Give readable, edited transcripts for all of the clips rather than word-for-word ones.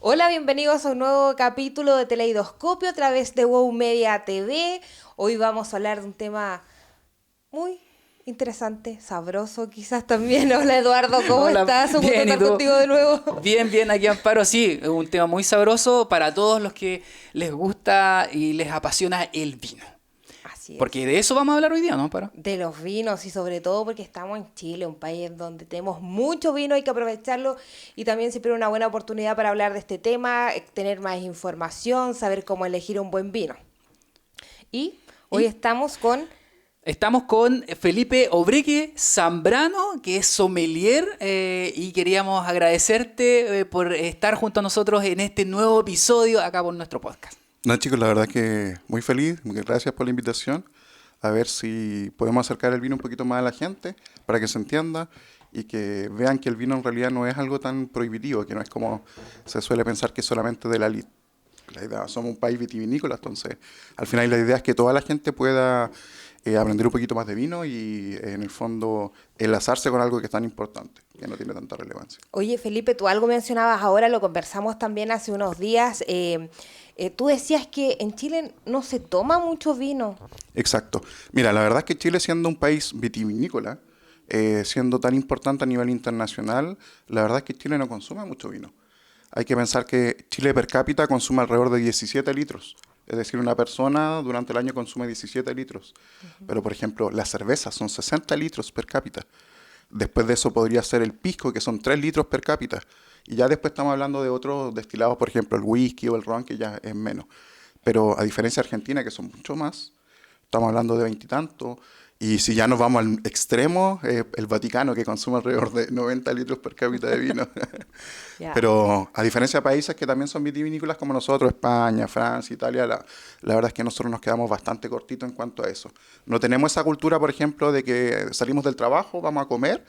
Hola, bienvenidos a un nuevo capítulo de Teleidoscopio a través de WOW Media TV. Hoy vamos a hablar de un tema muy interesante, sabroso quizás también. Hola Eduardo, ¿cómo Hola, estás? Un gusto bien, ¿y estar tú? contigo de nuevo. Bien, aquí Amparo, sí, es un tema muy sabroso para todos los que les gusta y les apasiona el vino. Así es. Porque de eso vamos a hablar hoy día, ¿no, Amparo? De los vinos y sobre todo porque estamos en Chile, un país donde tenemos mucho vino, hay que aprovecharlo y también siempre una buena oportunidad para hablar de este tema, tener más información, saber cómo elegir un buen vino. Y hoy Y estamos con estamos con Felipe Obreque Zambrano, que es sommelier, y queríamos agradecerte por estar junto a nosotros en este nuevo episodio acá por nuestro podcast. No, chicos, la verdad que muy feliz, muchas gracias por la invitación. A ver si podemos acercar el vino un poquito más a la gente para que se entienda y que vean que el vino en realidad no es algo tan prohibitivo, que no es como se suele pensar que es solamente de la lid. La idea, somos un país vitivinícola, entonces al final la idea es que toda la gente pueda aprender un poquito más de vino y en el fondo enlazarse con algo que es tan importante, que no tiene tanta relevancia. Oye, Felipe, tú algo mencionabas ahora, lo conversamos también hace unos días. Tú decías que en Chile no se toma mucho vino. Exacto. Mira, la verdad es que Chile siendo un país vitivinícola, siendo tan importante a nivel internacional, la verdad es que Chile no consume mucho vino. Hay que pensar que Chile per cápita consume alrededor de 17 litros. Es decir, una persona durante el año consume 17 litros. Pero, por ejemplo, las cervezas son 60 litros per cápita. Después de eso podría ser el pisco, que son 3 litros per cápita. Y ya después estamos hablando de otros destilados, por ejemplo, el whisky o el ron, que ya es menos. Pero a diferencia de Argentina, que son mucho más, estamos hablando de veintitantos. Y si ya nos vamos al extremo, el Vaticano, que consume alrededor de 90 litros per cápita de vino. Ya. Pero a diferencia de países que también son vitivinícolas como nosotros, España, Francia, Italia, la verdad es que nosotros nos quedamos bastante cortitos en cuanto a eso. No tenemos esa cultura, por ejemplo, de que salimos del trabajo, vamos a comer,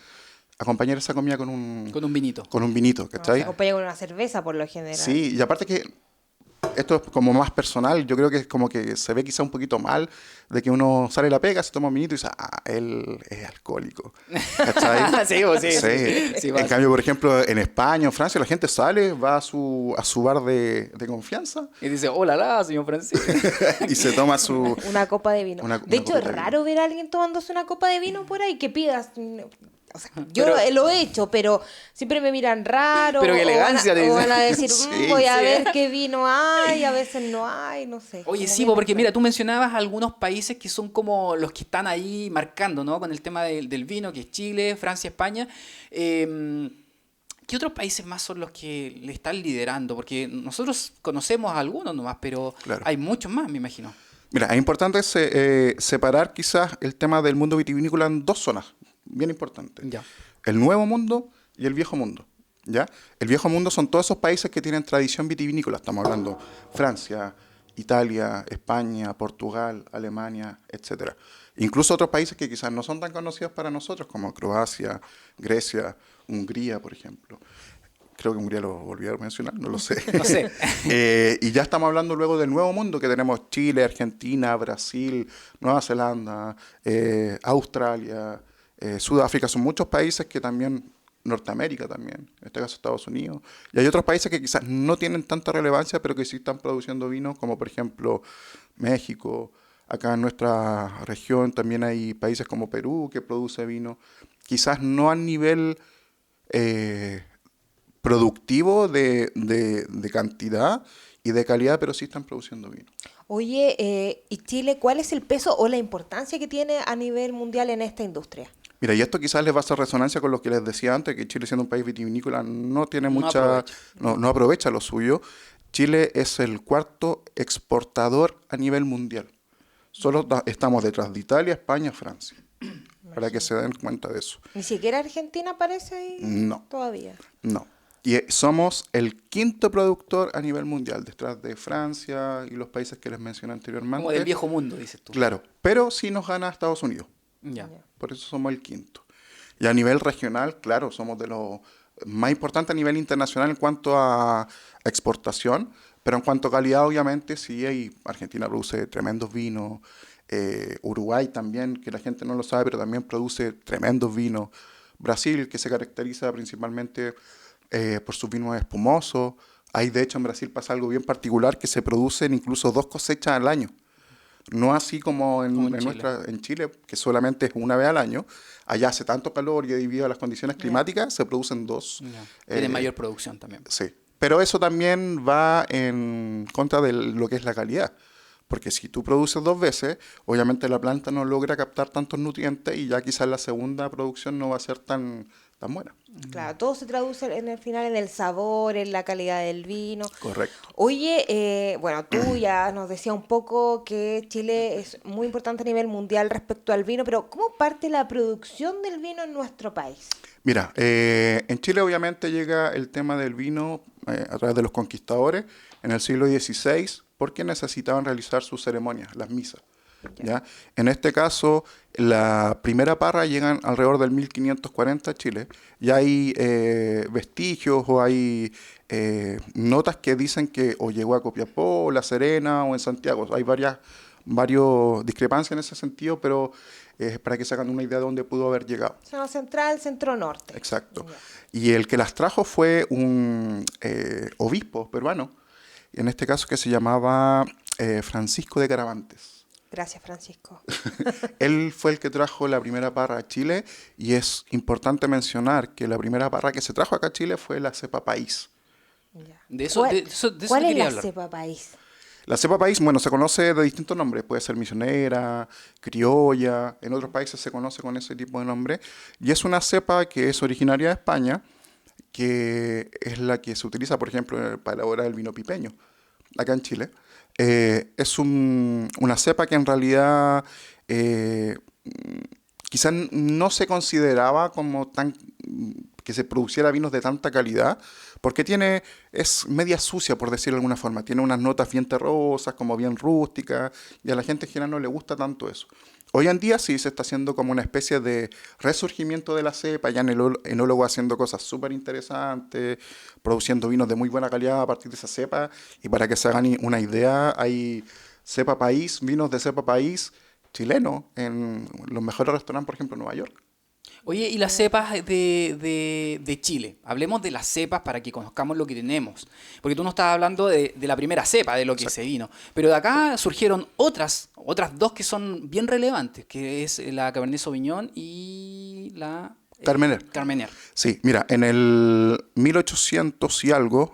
acompañar esa comida Con un vinito. con un vinito, No, se ¿cachai? acompaña con una cerveza por lo general. Sí, y aparte que esto es como más personal, yo creo que es como que se ve quizá un poquito mal de que uno sale de la pega, se toma un vinito y dice, ah, él es alcohólico, ¿cachai? Sí, pues sí, Sí. sí En pasa. cambio, por ejemplo, en España, en Francia, la gente sale, va a su bar de confianza Y dice, hola, señor Francisco. y se toma su, Una copa de vino. De una hecho, es copita de vino. raro ver a alguien tomándose una copa de vino por ahí que pidas. O sea, yo Pero, lo he hecho, pero siempre me miran raro pero qué o elegancia, te o dice. van a decir, Sí. voy a Sí, ¿eh? ver qué vino hay, a veces no hay, no sé. Oye, Como sí, bien porque mira, extraño. tú mencionabas algunos países que son como los que están ahí marcando, ¿no? Con el tema del vino, que es Chile, Francia, España. ¿Qué otros países más son los que le están liderando? Porque nosotros conocemos a algunos nomás, pero Claro. hay muchos más, me imagino. Mira, es importante separar quizás el tema del mundo vitivinícola en dos zonas, bien importantes. Ya. El nuevo mundo y el viejo mundo. ¿Ya? El viejo mundo son todos esos países que tienen tradición vitivinícola. Estamos hablando Francia, Italia, España, Portugal, Alemania, etcétera. Incluso otros países que quizás no son tan conocidos para nosotros, como Croacia, Grecia, Hungría, por ejemplo. Creo que Hungría lo volví a mencionar, no lo sé. No sé. Y ya estamos hablando luego del nuevo mundo, que tenemos Chile, Argentina, Brasil, Nueva Zelanda, Australia, Sudáfrica. Son muchos países que también, Norteamérica también, en este caso Estados Unidos. Y hay otros países que quizás no tienen tanta relevancia, pero que sí están produciendo vino, como por ejemplo México. Acá en nuestra región también hay países como Perú que produce vino. Quizás no a nivel eh, productivo de cantidad y de calidad, pero sí están produciendo vino. Oye, ¿y Chile cuál es el peso o la importancia que tiene a nivel mundial en esta industria? Mira, y esto quizás les va a hacer resonancia con lo que les decía antes, que Chile siendo un país vitivinícola no tiene No mucha, aprovecha. no aprovecha lo suyo. Chile es el cuarto exportador a nivel mundial. Solo estamos detrás de Italia, España, Francia, para que se Imagínate. den cuenta de eso. Ni siquiera Argentina aparece ahí No, todavía. no. Y somos el quinto productor a nivel mundial, detrás de Francia y los países que les mencioné Como del anteriormente. viejo mundo, dices tú. Claro, pero sí nos gana Estados Unidos, Ya. Ya. por eso somos el quinto. Y a nivel regional, claro, somos de los más importantes a nivel internacional en cuanto a exportación, pero en cuanto a calidad, obviamente, sí, Argentina produce tremendos vinos, Uruguay también, que la gente no lo sabe, pero también produce tremendos vinos. Brasil, que se caracteriza principalmente por sus vinos espumosos, Hay, de hecho, en Brasil pasa algo bien particular, que se producen incluso 2 cosechas al año. No así como Como en en Chile. en Chile, que solamente es una vez al año. Allá hace tanto calor y debido a las condiciones Ya. climáticas se producen 2. Ya. Tiene eh, mayor producción también. sí. Pero eso también va en contra de lo que es la calidad. Porque si tú produces 2 veces, obviamente la planta no logra captar tantos nutrientes y ya quizás la segunda producción no va a ser tan buena. Claro, todo se traduce en el final en el sabor, en la calidad del vino. Correcto. Oye, bueno, tú ya nos decías un poco que Chile es muy importante a nivel mundial respecto al vino, pero ¿cómo parte la producción del vino en nuestro país? Mira, en Chile obviamente llega el tema del vino a través de los conquistadores en el siglo XVI porque necesitaban realizar sus ceremonias, las misas. ¿Ya? En este caso, la primera parra llegan alrededor del 1540 a Chile y hay vestigios o hay notas que dicen que o llegó a Copiapó, La Serena o en Santiago. Hay varias discrepancias en ese sentido, pero para que se hagan una idea de dónde pudo haber llegado. Zona central, centro norte. Exacto. Ya. Y el que las trajo fue un obispo peruano, en este caso que se llamaba Francisco de Caravantes. Gracias, Francisco. Él fue el que trajo la primera parra a Chile y es importante mencionar que la primera parra que se trajo acá a Chile fue la cepa país. Ya. De eso, ¿Cuál, de eso, de eso cuál te es quería la hablar. cepa país? La cepa país, bueno, se conoce de distintos nombres, puede ser misionera, criolla, en otros países se conoce con ese tipo de nombre, y es una cepa que es originaria de España, que es la que se utiliza, por ejemplo, para elaborar el vino pipeño, acá en Chile. Es una cepa que en realidad quizás no se consideraba como tan que se produciera vinos de tanta calidad, porque es media sucia, por decirlo de alguna forma. Tiene unas notas bien terrosas, como bien rústicas, y a la gente en general no le gusta tanto eso. Hoy en día sí se está haciendo como una especie de resurgimiento de la cepa, ya en el enólogo haciendo cosas súper interesantes, produciendo vinos de muy buena calidad a partir de esa cepa, y para que se hagan una idea, hay cepa país, vinos de cepa país chileno en los mejores restaurantes, por ejemplo, en Nueva York. Oye, y las cepas de Chile. Hablemos de las cepas para que conozcamos lo que tenemos. Porque tú nos estabas hablando de la primera cepa, de lo que se vino. Pero de acá surgieron otras 2 que son bien relevantes, que es la Cabernet Sauvignon y la Carmener. Carmener. Sí, mira, en el 1800 y algo,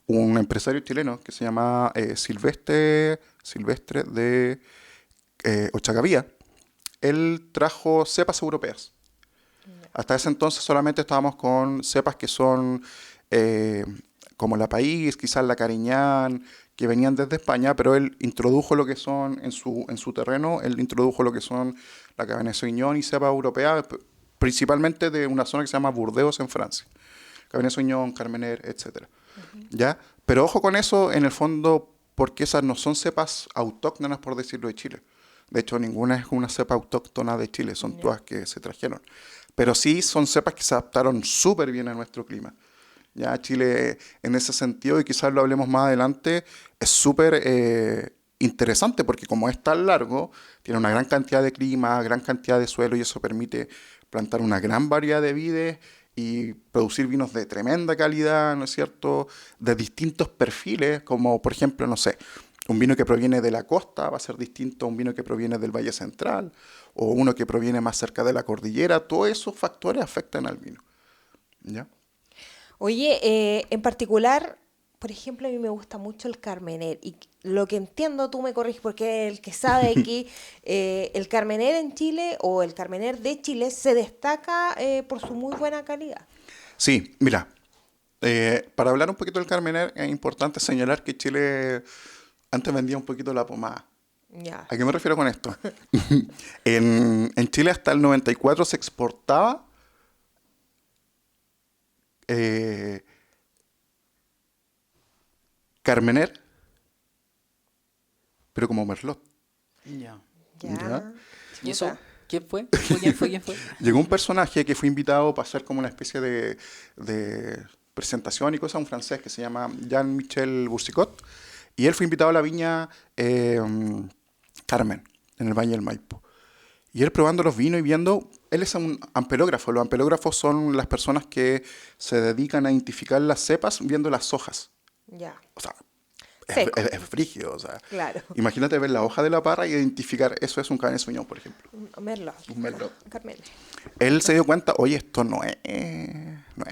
un empresario chileno que se llama Silvestre de Ochagavía, él trajo cepas europeas. Hasta ese entonces solamente estábamos con cepas que son como la País, quizás la Cariñán, que venían desde España, pero él introdujo lo que son, en su terreno, él introdujo lo que son la Cabernet Sauvignon y cepas europeas, principalmente de una zona que se llama Burdeos en Francia. Cabernet Sauvignon, Carmener, etc. ¿Ya? Pero ojo con eso, en el fondo, porque esas no son cepas autóctonas, por decirlo, de Chile. De hecho, ninguna es una cepa autóctona de Chile, son todas que se trajeron. Pero sí son cepas que se adaptaron súper bien a nuestro clima. Ya Chile, en ese sentido, y quizás lo hablemos más adelante, es súper interesante porque como es tan largo, tiene una gran cantidad de clima, gran cantidad de suelo y eso permite plantar una gran variedad de vides y producir vinos de tremenda calidad, ¿no es cierto?, de distintos perfiles, como por ejemplo, no sé, un vino que proviene de la costa va a ser distinto a un vino que proviene del Valle Central, o uno que proviene más cerca de la cordillera. Todos esos factores afectan al vino. ¿Ya? Oye, en particular, por ejemplo, a mí me gusta mucho el Carmener. Y lo que entiendo, tú me corriges porque el que sabe aquí, el Carmener en Chile o el Carmener de Chile se destaca por su muy buena calidad. Sí, mira, para hablar un poquito del Carmener es importante señalar que Chile antes vendía un poquito la pomada. Ya. ¿A qué me refiero con esto? En Chile hasta el 94 se exportaba Carmener, pero como Merlot. Ya. Ya. ¿Ya? ¿Y eso? Chuta. ¿Quién fue? ¿Quién fue? Llegó un personaje que fue invitado para hacer como una especie de presentación y cosas, un francés que se llama Jean-Michel Boursicot, y él fue invitado a la viña Carmen, en el Valle del Maipo. Y él probando los vinos y viendo, Él es un ampelógrafo. Los ampelógrafos son las personas que se dedican a identificar las cepas viendo las hojas. Ya. O sea, Seco. es frígido. O sea, Claro. imagínate ver la hoja de la parra y identificar, eso es un Cabernet Sauvignon, por ejemplo. Un Merlot. Un Merlot. Carmen. Él se dio cuenta, oye, esto no es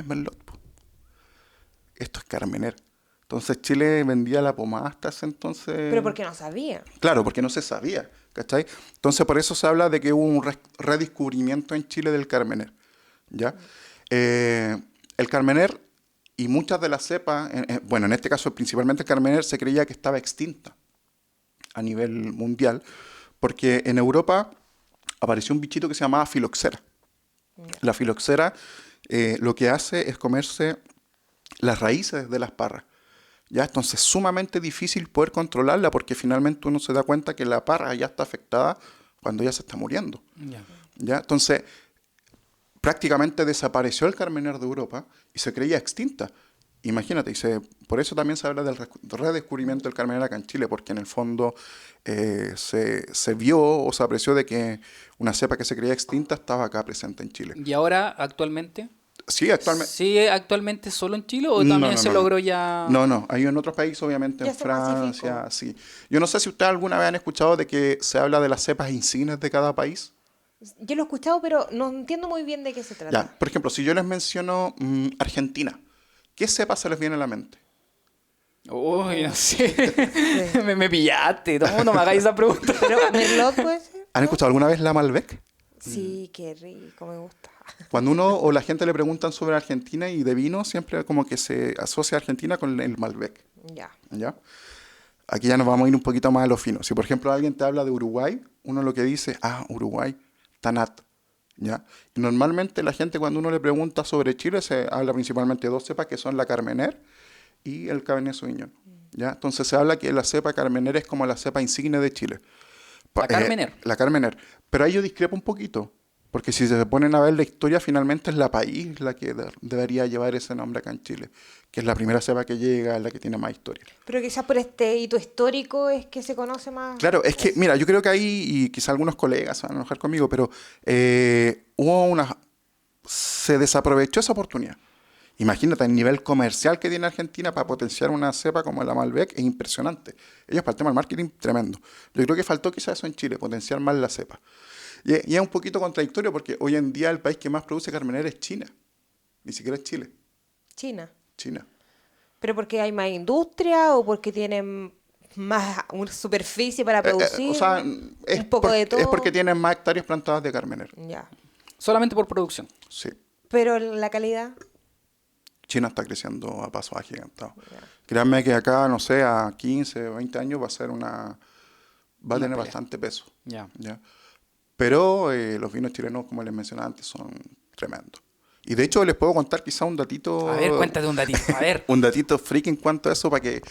Merlot, po. Esto es Carmener. Entonces Chile vendía la pomada hasta ese entonces. Pero porque no sabía. Claro, porque no se sabía, ¿cachai? Entonces por eso se habla de que hubo un redescubrimiento en Chile del Carmener, ¿ya? El Carmener y muchas de las cepas, bueno, en este caso principalmente el Carmener, se creía que estaba extinta a nivel mundial, porque en Europa apareció un bichito que se llamaba filoxera. La filoxera lo que hace es comerse las raíces de las parras. ¿Ya? Entonces es sumamente difícil poder controlarla porque finalmente uno se da cuenta que la parra ya está afectada cuando ya se está muriendo. ¿Ya? Entonces prácticamente desapareció el Carmener de Europa y se creía extinta. Imagínate, por eso también se habla del redescubrimiento del Carmener acá en Chile, porque en el fondo se vio o se apreció de que una cepa que se creía extinta estaba acá presente en Chile. ¿Y ahora, actualmente? Sí, actualmente. ¿Sigue actualmente solo en Chile o No, también no, se no, logró no. ya...? No, hay en otros países, obviamente, Ya en se Francia, masificó. sí. Yo no sé si ustedes alguna vez han escuchado de que se habla de las cepas insignes de cada país. Yo lo he escuchado, pero no entiendo muy bien de qué se trata. Ya, por ejemplo, si yo les menciono Argentina, ¿qué cepa se les viene a la mente? Uy, no sé. me pillaste. No me hagáis esa pregunta. Pero Merlot puede ser. ¿Han escuchado alguna vez la Malbec? Sí, qué rico, me gusta. Cuando uno o la gente le preguntan sobre Argentina y de vino, siempre como que se asocia a Argentina con el Malbec. Ya. ¿Ya? Aquí ya nos vamos a ir un poquito más a lo fino. Si, por ejemplo, alguien te habla de Uruguay, uno lo que dice, Uruguay, Tanat. ¿Ya? Y normalmente la gente cuando uno le pregunta sobre Chile se habla principalmente de dos cepas que son la Carmener y el Cabernet Sauvignon. ¿Ya? Entonces se habla que la cepa Carmener es como la cepa insignia de Chile. La Carmener. La Carmener. Pero ahí yo discrepo un poquito. Porque si se ponen a ver la historia, finalmente es la país la que debería llevar ese nombre acá en Chile. Que es la primera cepa que llega, es la que tiene más historia. Pero quizás por este hito histórico es que se conoce más. Claro, es que, mira, yo creo que ahí, y quizá algunos colegas se van a enojar conmigo, pero se desaprovechó esa oportunidad. Imagínate, el nivel comercial que tiene Argentina para potenciar una cepa como la Malbec es impresionante. Ellos para el tema del marketing, tremendo. Yo creo que faltó quizás eso en Chile, potenciar más la cepa. Y es un poquito contradictorio porque hoy en día el país que más produce Carmener es China. Ni siquiera es Chile. China. China. ¿Pero porque hay más industria o porque tienen más superficie para producir? O sea, un poco de todo. es porque tienen más hectáreas plantadas de Carmener. Ya. Solamente por producción. Sí. Pero la calidad. China está creciendo a pasos agigantados. Créanme que acá, no sé, a 15, 20 años va a ser va a tener bastante peso. Ya. ¿Ya? Pero los vinos chilenos, como les mencionaba antes, son tremendos. Y de hecho les puedo contar quizá un datito... A ver, cuéntate un datito. A ver. Un datito freak en cuanto a eso para que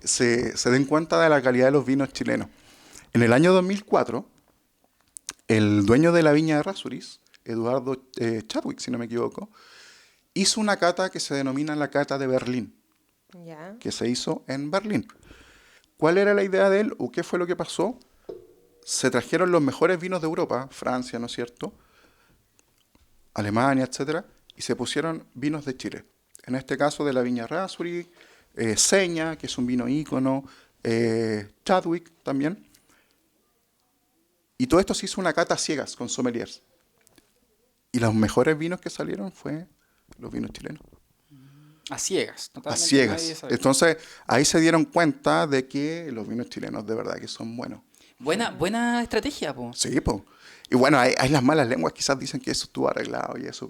se den cuenta de la calidad de los vinos chilenos. En el año 2004, el dueño de la viña de Errázuriz, Eduardo Chadwick, si no me equivoco, hizo una cata que se denomina la cata de Berlín, Ya. que se hizo en Berlín. ¿Cuál era la idea de él o qué fue lo que pasó? Se trajeron los mejores vinos de Europa, Francia, ¿no es cierto?, Alemania, etcétera, y se pusieron vinos de Chile. En este caso de la viña Errázuriz, Seña, que es un vino ícono, Chadwick también. Y todo esto se hizo una cata a ciegas con sommeliers. Y los mejores vinos que salieron fue los vinos chilenos. A ciegas. A Totalmente ciegas. nadie sabe. Entonces, ahí se dieron cuenta de que los vinos chilenos de verdad que son buenos. Buena estrategia, po. Sí, pues. Y bueno, hay las malas lenguas, quizás dicen que eso estuvo arreglado y eso,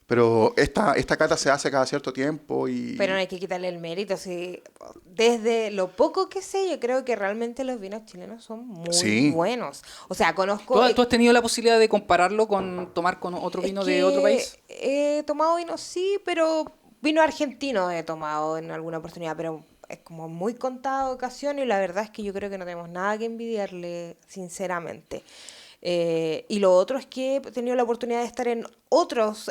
pero esta cata se hace cada cierto tiempo y... Pero no hay que quitarle el mérito. Sí. Desde lo poco que sé, yo creo que realmente los vinos chilenos son muy Sí. buenos. O sea, conozco... ¿Tú has tenido la posibilidad de compararlo tomar con otro Es vino que de otro país? He tomado vino, sí, pero vino argentino he tomado en alguna oportunidad, pero es como muy contada ocasión y la verdad es que yo creo que no tenemos nada que envidiarle, sinceramente. Y lo otro es que he tenido la oportunidad de estar en otros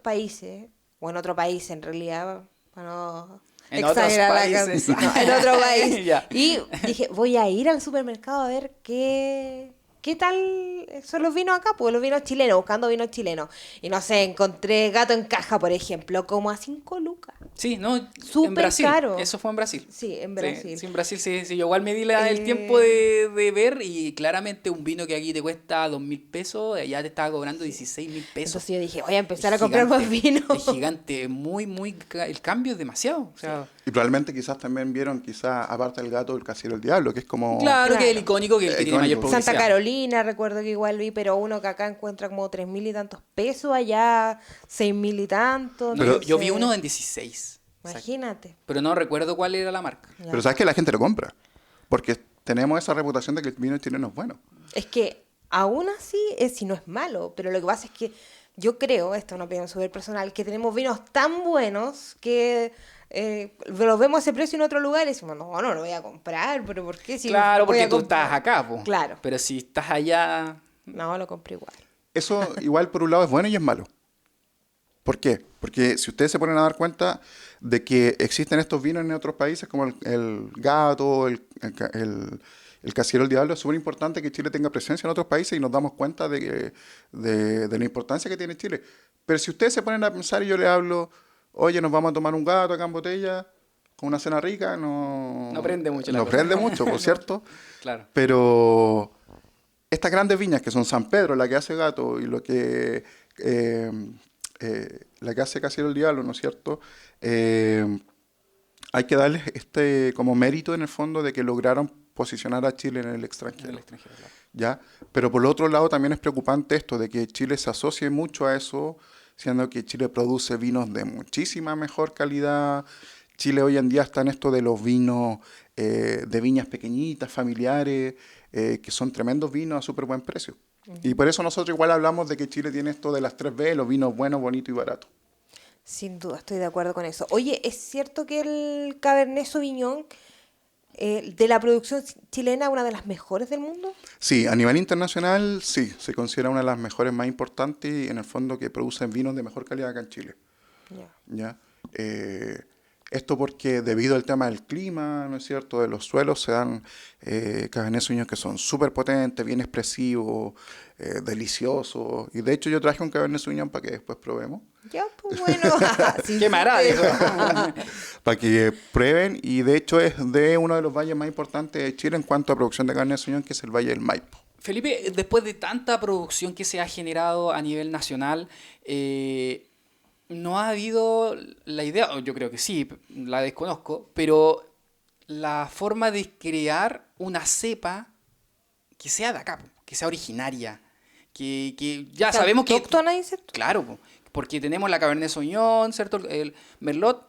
países, o en otro país en realidad, para no En otros exagerar la países. canción. No, en otro país. Ya. Y dije, voy a ir al supermercado a ver qué ¿qué tal son los vinos acá? Pues los vinos chilenos, buscando vinos chilenos. Y no sé, encontré Gato en Caja, por ejemplo, como a 5 lucas. Sí, no, en Súper Brasil. caro. Eso fue en Brasil. Sí, en Brasil. Sí, en Brasil sí. Yo igual me di el tiempo de ver y claramente un vino que aquí te cuesta 2.000 pesos, allá te estaba cobrando 16.000 pesos. Entonces yo dije, voy a empezar a Es comprar más gigante, vino. Es gigante, el cambio es demasiado. O sea, Y probablemente quizás también vieron, quizás aparte del gato, el casero del diablo, que es como... claro, que es el Claro. icónico, que el que tiene mayor Icónico. publicidad. Santa Carolina, recuerdo que igual vi, pero uno que acá encuentra como 3.000 y tantos pesos, allá 6.000 y tantos. No, Pero- yo vi entonces, uno en 16. Exacto. Imagínate. Pero no recuerdo cuál era la marca. Ya. Pero sabes que la gente lo compra, porque tenemos esa reputación de que el vino chileno es bueno. Es que aún así, si no es malo, pero lo que pasa es que yo creo, esta es una opinión súper personal, que tenemos vinos tan buenos que los vemos a ese precio en otro lugar y decimos, no lo voy a comprar, pero ¿por qué? Si Claro, voy a porque tú comprar? estás acá, po. Claro. Pero si estás allá, No, lo compré igual. Eso igual por un lado es bueno y es malo. ¿Por qué? Porque si ustedes se ponen a dar cuenta de que existen estos vinos en otros países como el gato, el casero del diablo, es súper importante que Chile tenga presencia en otros países y nos damos cuenta de la importancia que tiene Chile. Pero si ustedes se ponen a pensar y yo les hablo, oye, nos vamos a tomar un gato acá en botella, con una cena rica, No prende mucho la No cosa. prende mucho, por cierto. claro. Pero estas grandes viñas que son San Pedro, la que hace gato, y lo que la que hace Casero el Diablo, ¿no es cierto? Hay que darles como mérito en el fondo de que lograron posicionar a Chile en el extranjero. En el extranjero, claro. ¿Ya? Pero por otro lado también es preocupante esto de que Chile se asocie mucho a eso, siendo que Chile produce vinos de muchísima mejor calidad. Chile hoy en día está en esto de los vinos de viñas pequeñitas, familiares, que son tremendos vinos a súper buen precio. Y por eso nosotros igual hablamos de que Chile tiene esto de las 3B, los vinos buenos, bonitos y baratos. Sin duda, estoy de acuerdo con eso. Oye, ¿es cierto que el Cabernet Sauvignon de la producción chilena es una de las mejores del mundo? Sí, a nivel internacional, sí, se considera una de las mejores más importantes y en el fondo que producen vinos de mejor calidad acá en Chile. Ya. ¿Ya? Esto porque debido al tema del clima, ¿no es cierto?, de los suelos, se dan Cabernet Sauvignon que son súper potentes, bien expresivos, deliciosos. Y de hecho yo traje un Cabernet Sauvignon para que después probemos. Ya, pues bueno. Sí, ¡Qué maravilla! Para que prueben. Y de hecho es de uno de los valles más importantes de Chile en cuanto a producción de Cabernet Sauvignon, que es el Valle del Maipo. Felipe, después de tanta producción que se ha generado a nivel nacional, no ha habido la idea, o yo creo que sí, la desconozco, pero la forma de crear una cepa que sea de acá, que sea originaria, que ya sabemos que... ¿Autóctona, dices tú? Claro, porque tenemos la Cabernet Sauvignon, ¿cierto? El Merlot,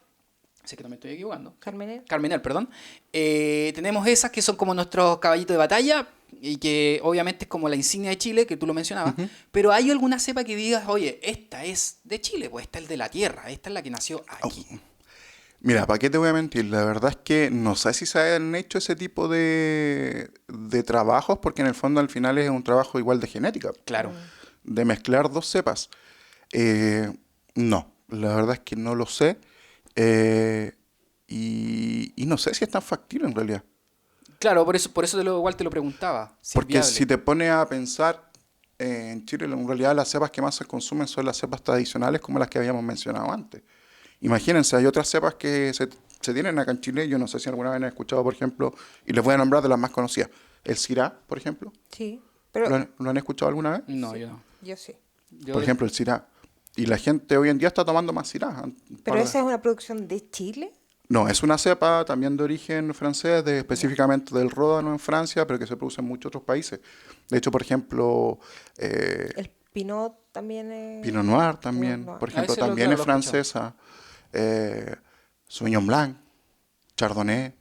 sé que no me estoy equivocando. Carmener, perdón. Tenemos esas que son como nuestros caballitos de batalla y que obviamente es como la insignia de Chile, que tú lo mencionabas. Pero ¿hay alguna cepa que digas, oye, esta es de Chile, pues esta es de la tierra, esta es la que nació aquí? Mira, ¿para qué te voy a mentir? La verdad es que no sé si se han hecho ese tipo de trabajos, porque en el fondo al final es un trabajo igual de genética, Claro. de mezclar dos cepas. No, la verdad es que no lo sé. Y no sé si es tan factible en realidad. Claro, por eso igual te lo preguntaba. Si es Porque viable. si te pones a pensar, en Chile en realidad las cepas que más se consumen son las cepas tradicionales como las que habíamos mencionado antes. Imagínense, hay otras cepas que se tienen acá en Chile, yo no sé si alguna vez han escuchado, por ejemplo, y les voy a nombrar de las más conocidas. El Syrah, por ejemplo. Sí, pero ¿Lo han escuchado alguna vez? No, yo no. yo sí. Por ejemplo, el Syrah. Y la gente hoy en día está tomando más Syrah. ¿Pero esa es una producción de Chile? No, es una cepa también de origen francés, específicamente del Ródano en Francia, pero que se produce en muchos otros países. De hecho, por ejemplo, El Pinot también es... Pinot Noir también, Pinot Noir. por ejemplo, ese lo también he es francesa. Sauvignon Blanc, Chardonnay.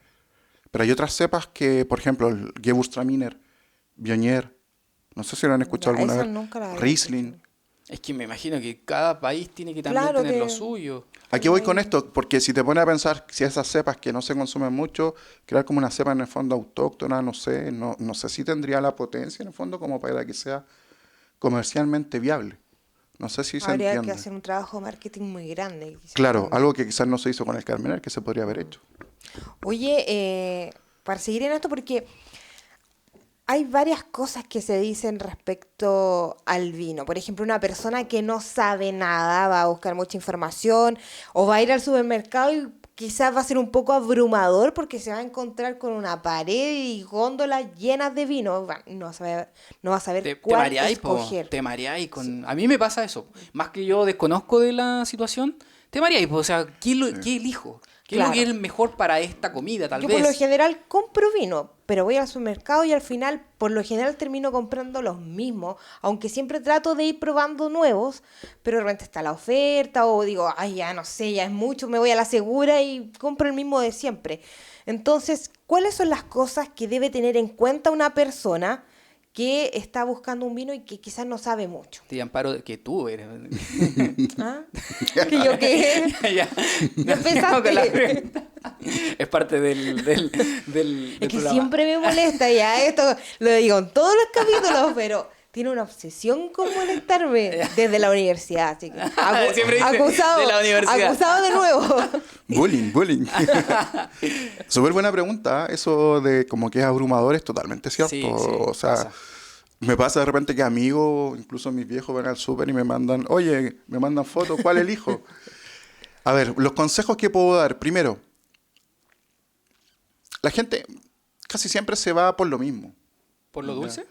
Pero hay otras cepas que, por ejemplo, el Gewürztraminer, Viognier, no sé si lo han escuchado Ya, alguna esa vez. nunca la había Riesling. Es que me imagino que cada país tiene que también Claro tener que- lo suyo. ¿A qué voy con esto? Porque si te pones a pensar si esas cepas que no se consumen mucho, crear como una cepa en el fondo autóctona, no sé si tendría la potencia en el fondo como para que sea comercialmente viable. No sé si se Habría entiende. que hacer un trabajo de marketing muy grande. quizás. Claro, algo que quizás no se hizo con el Carmener, que se podría haber hecho. Oye, para seguir en esto, porque hay varias cosas que se dicen respecto al vino. Por ejemplo, una persona que no sabe nada va a buscar mucha información o va a ir al supermercado y quizás va a ser un poco abrumador porque se va a encontrar con una pared y góndolas llenas de vino. No va a saber, no va a saber Te cuál mareáis, po, escoger. te mareáis con... A mí me pasa eso. Más que yo desconozco de la situación, te mareáis, po. O sea, ¿qué elijo? ¿Qué es lo que Claro. es mejor para esta comida, tal Yo vez? por lo general compro vino, pero voy al supermercado y al final por lo general termino comprando los mismos, aunque siempre trato de ir probando nuevos, pero de repente está la oferta o digo, ay, ya no sé, ya es mucho, me voy a la segura y compro el mismo de siempre. Entonces, ¿cuáles son las cosas que debe tener en cuenta una persona que está buscando un vino y que quizás no sabe mucho? Te amparo que tú eres. ¿Ah? ¿Que yo qué? Ya. Ya Sigamos empezaste. con la pregunta. Es parte del Es que programa. siempre me molesta ya, esto lo digo en todos los capítulos, pero tiene una obsesión con molestarme desde la universidad, así que Siempre dice, acusado, de la universidad. acusado de nuevo. Bullying. Súper buena pregunta, ¿eh? Eso de como que es abrumador es totalmente cierto. Sí, O sea, pasa. me pasa de repente que amigos, incluso mis viejos van al súper y me mandan, oye, me mandan fotos, ¿cuál elijo? A ver, los consejos que puedo dar. Primero, la gente casi siempre se va por lo mismo. ¿Por lo dulce?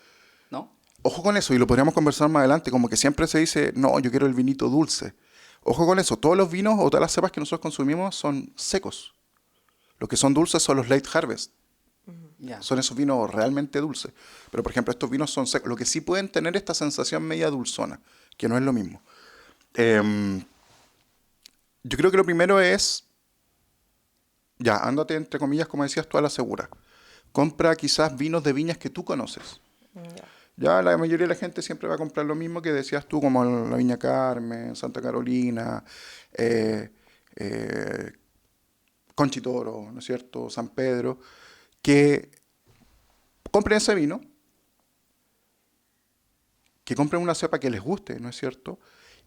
¿No? Ojo con eso, y lo podríamos conversar más adelante, como que siempre se dice, no, yo quiero el vinito dulce. Ojo con eso, todos los vinos o todas las cepas que nosotros consumimos son secos. Los que son dulces son los late harvest, Ya. son esos vinos realmente dulces. Pero por ejemplo, estos vinos son secos, lo que sí pueden tener esta sensación media dulzona, que no es lo mismo. Yo creo que lo primero es, ya, ándate entre comillas, como decías tú, a la segura. Compra quizás vinos de viñas que tú conoces. Ya la mayoría de la gente siempre va a comprar lo mismo que decías tú, como la Viña Carmen, Santa Carolina, Conchitoro, ¿no es cierto? San Pedro, que compren ese vino, que compren una cepa que les guste, ¿no es cierto?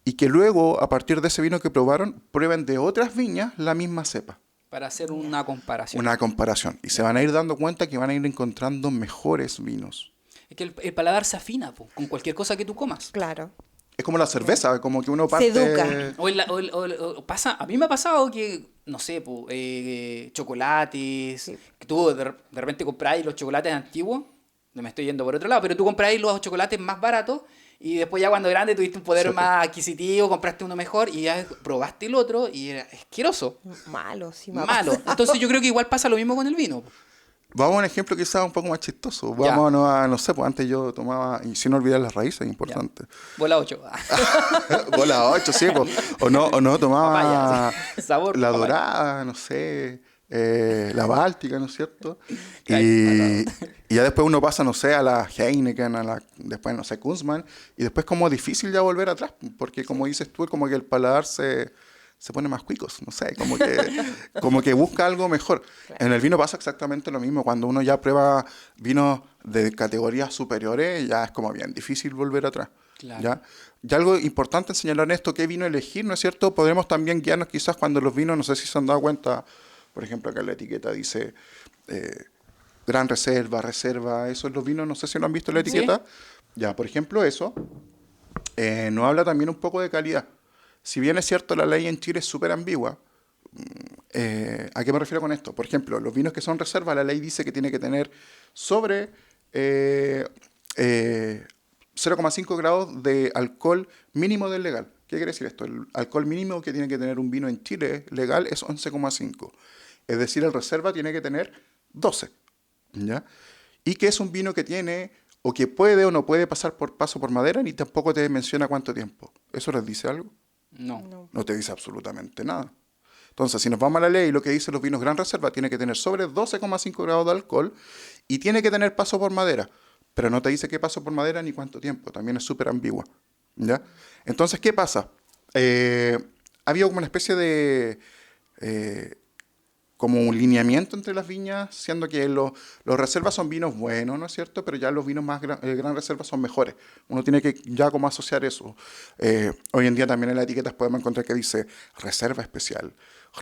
Y que luego, a partir de ese vino que probaron, prueben de otras viñas la misma cepa. Para hacer una comparación. Una comparación. Y se van a ir dando cuenta que van a ir encontrando mejores vinos. Es que el paladar se afina con cualquier cosa que tú comas. Claro. Es como la cerveza, como que uno parte... educa. O pasa, a mí me ha pasado que, no sé, chocolates, Sí. que tú de repente compráis los chocolates antiguos, no me estoy yendo por otro lado, pero tú compráis los chocolates más baratos y después ya cuando grande tuviste un poder Sí. más adquisitivo, compraste uno mejor y ya probaste el otro y era asqueroso, Malo, sí me ha malo. pasado. Entonces yo creo que igual pasa lo mismo con el vino. Vamos a un ejemplo quizás un poco más chistoso. Ya. Vámonos a, no sé, pues antes yo tomaba, y sin olvidar las raíces, importante. Bola 8. Bola 8, sí, pues. O no tomaba Papaya, sí. Sabor la papaya. dorada, no sé, la báltica, ¿no es cierto? Ay, Y ya después uno pasa, no sé, a la Heineken, después, no sé, Kunzman, y después como difícil ya volver atrás, porque como dices tú, como que el paladar se pone más cuicos, no sé, como que busca algo mejor. En el vino pasa exactamente lo mismo. Cuando uno ya prueba vinos de categorías superiores, ya es como bien difícil volver atrás. Claro. ¿Ya? Y algo importante en señalar en esto, qué vino elegir, ¿no es cierto? Podremos también guiarnos quizás cuando los vinos, no sé si se han dado cuenta, por ejemplo, acá en la etiqueta dice gran reserva, esos los vinos, no sé si lo han visto en la Sí. etiqueta. Ya, por ejemplo, eso nos habla también un poco de calidad. Si bien es cierto, la ley en Chile es súper ambigua, ¿a qué me refiero con esto? Por ejemplo, los vinos que son reserva, la ley dice que tiene que tener sobre 0,5 grados de alcohol mínimo del legal. ¿Qué quiere decir esto? El alcohol mínimo que tiene que tener un vino en Chile legal es 11,5. Es decir, el reserva tiene que tener 12. ¿Ya? Y que es un vino que tiene o que puede o no puede pasar por paso por madera, ni tampoco te menciona cuánto tiempo. ¿Eso les dice algo? No. No te dice absolutamente nada. Entonces, si nos vamos a la ley, lo que dice los vinos Gran Reserva tiene que tener sobre 12,5 grados de alcohol y tiene que tener paso por madera. Pero no te dice qué paso por madera ni cuánto tiempo. También es súper ambigua. ¿Ya? Entonces, ¿qué pasa? Ha habido como una especie de... como un lineamiento entre las viñas, siendo que los reservas son vinos buenos, ¿no es cierto? Pero ya los vinos más gran reserva son mejores. Uno tiene que ya como asociar eso. Hoy en día también en las etiquetas podemos encontrar que dice reserva especial,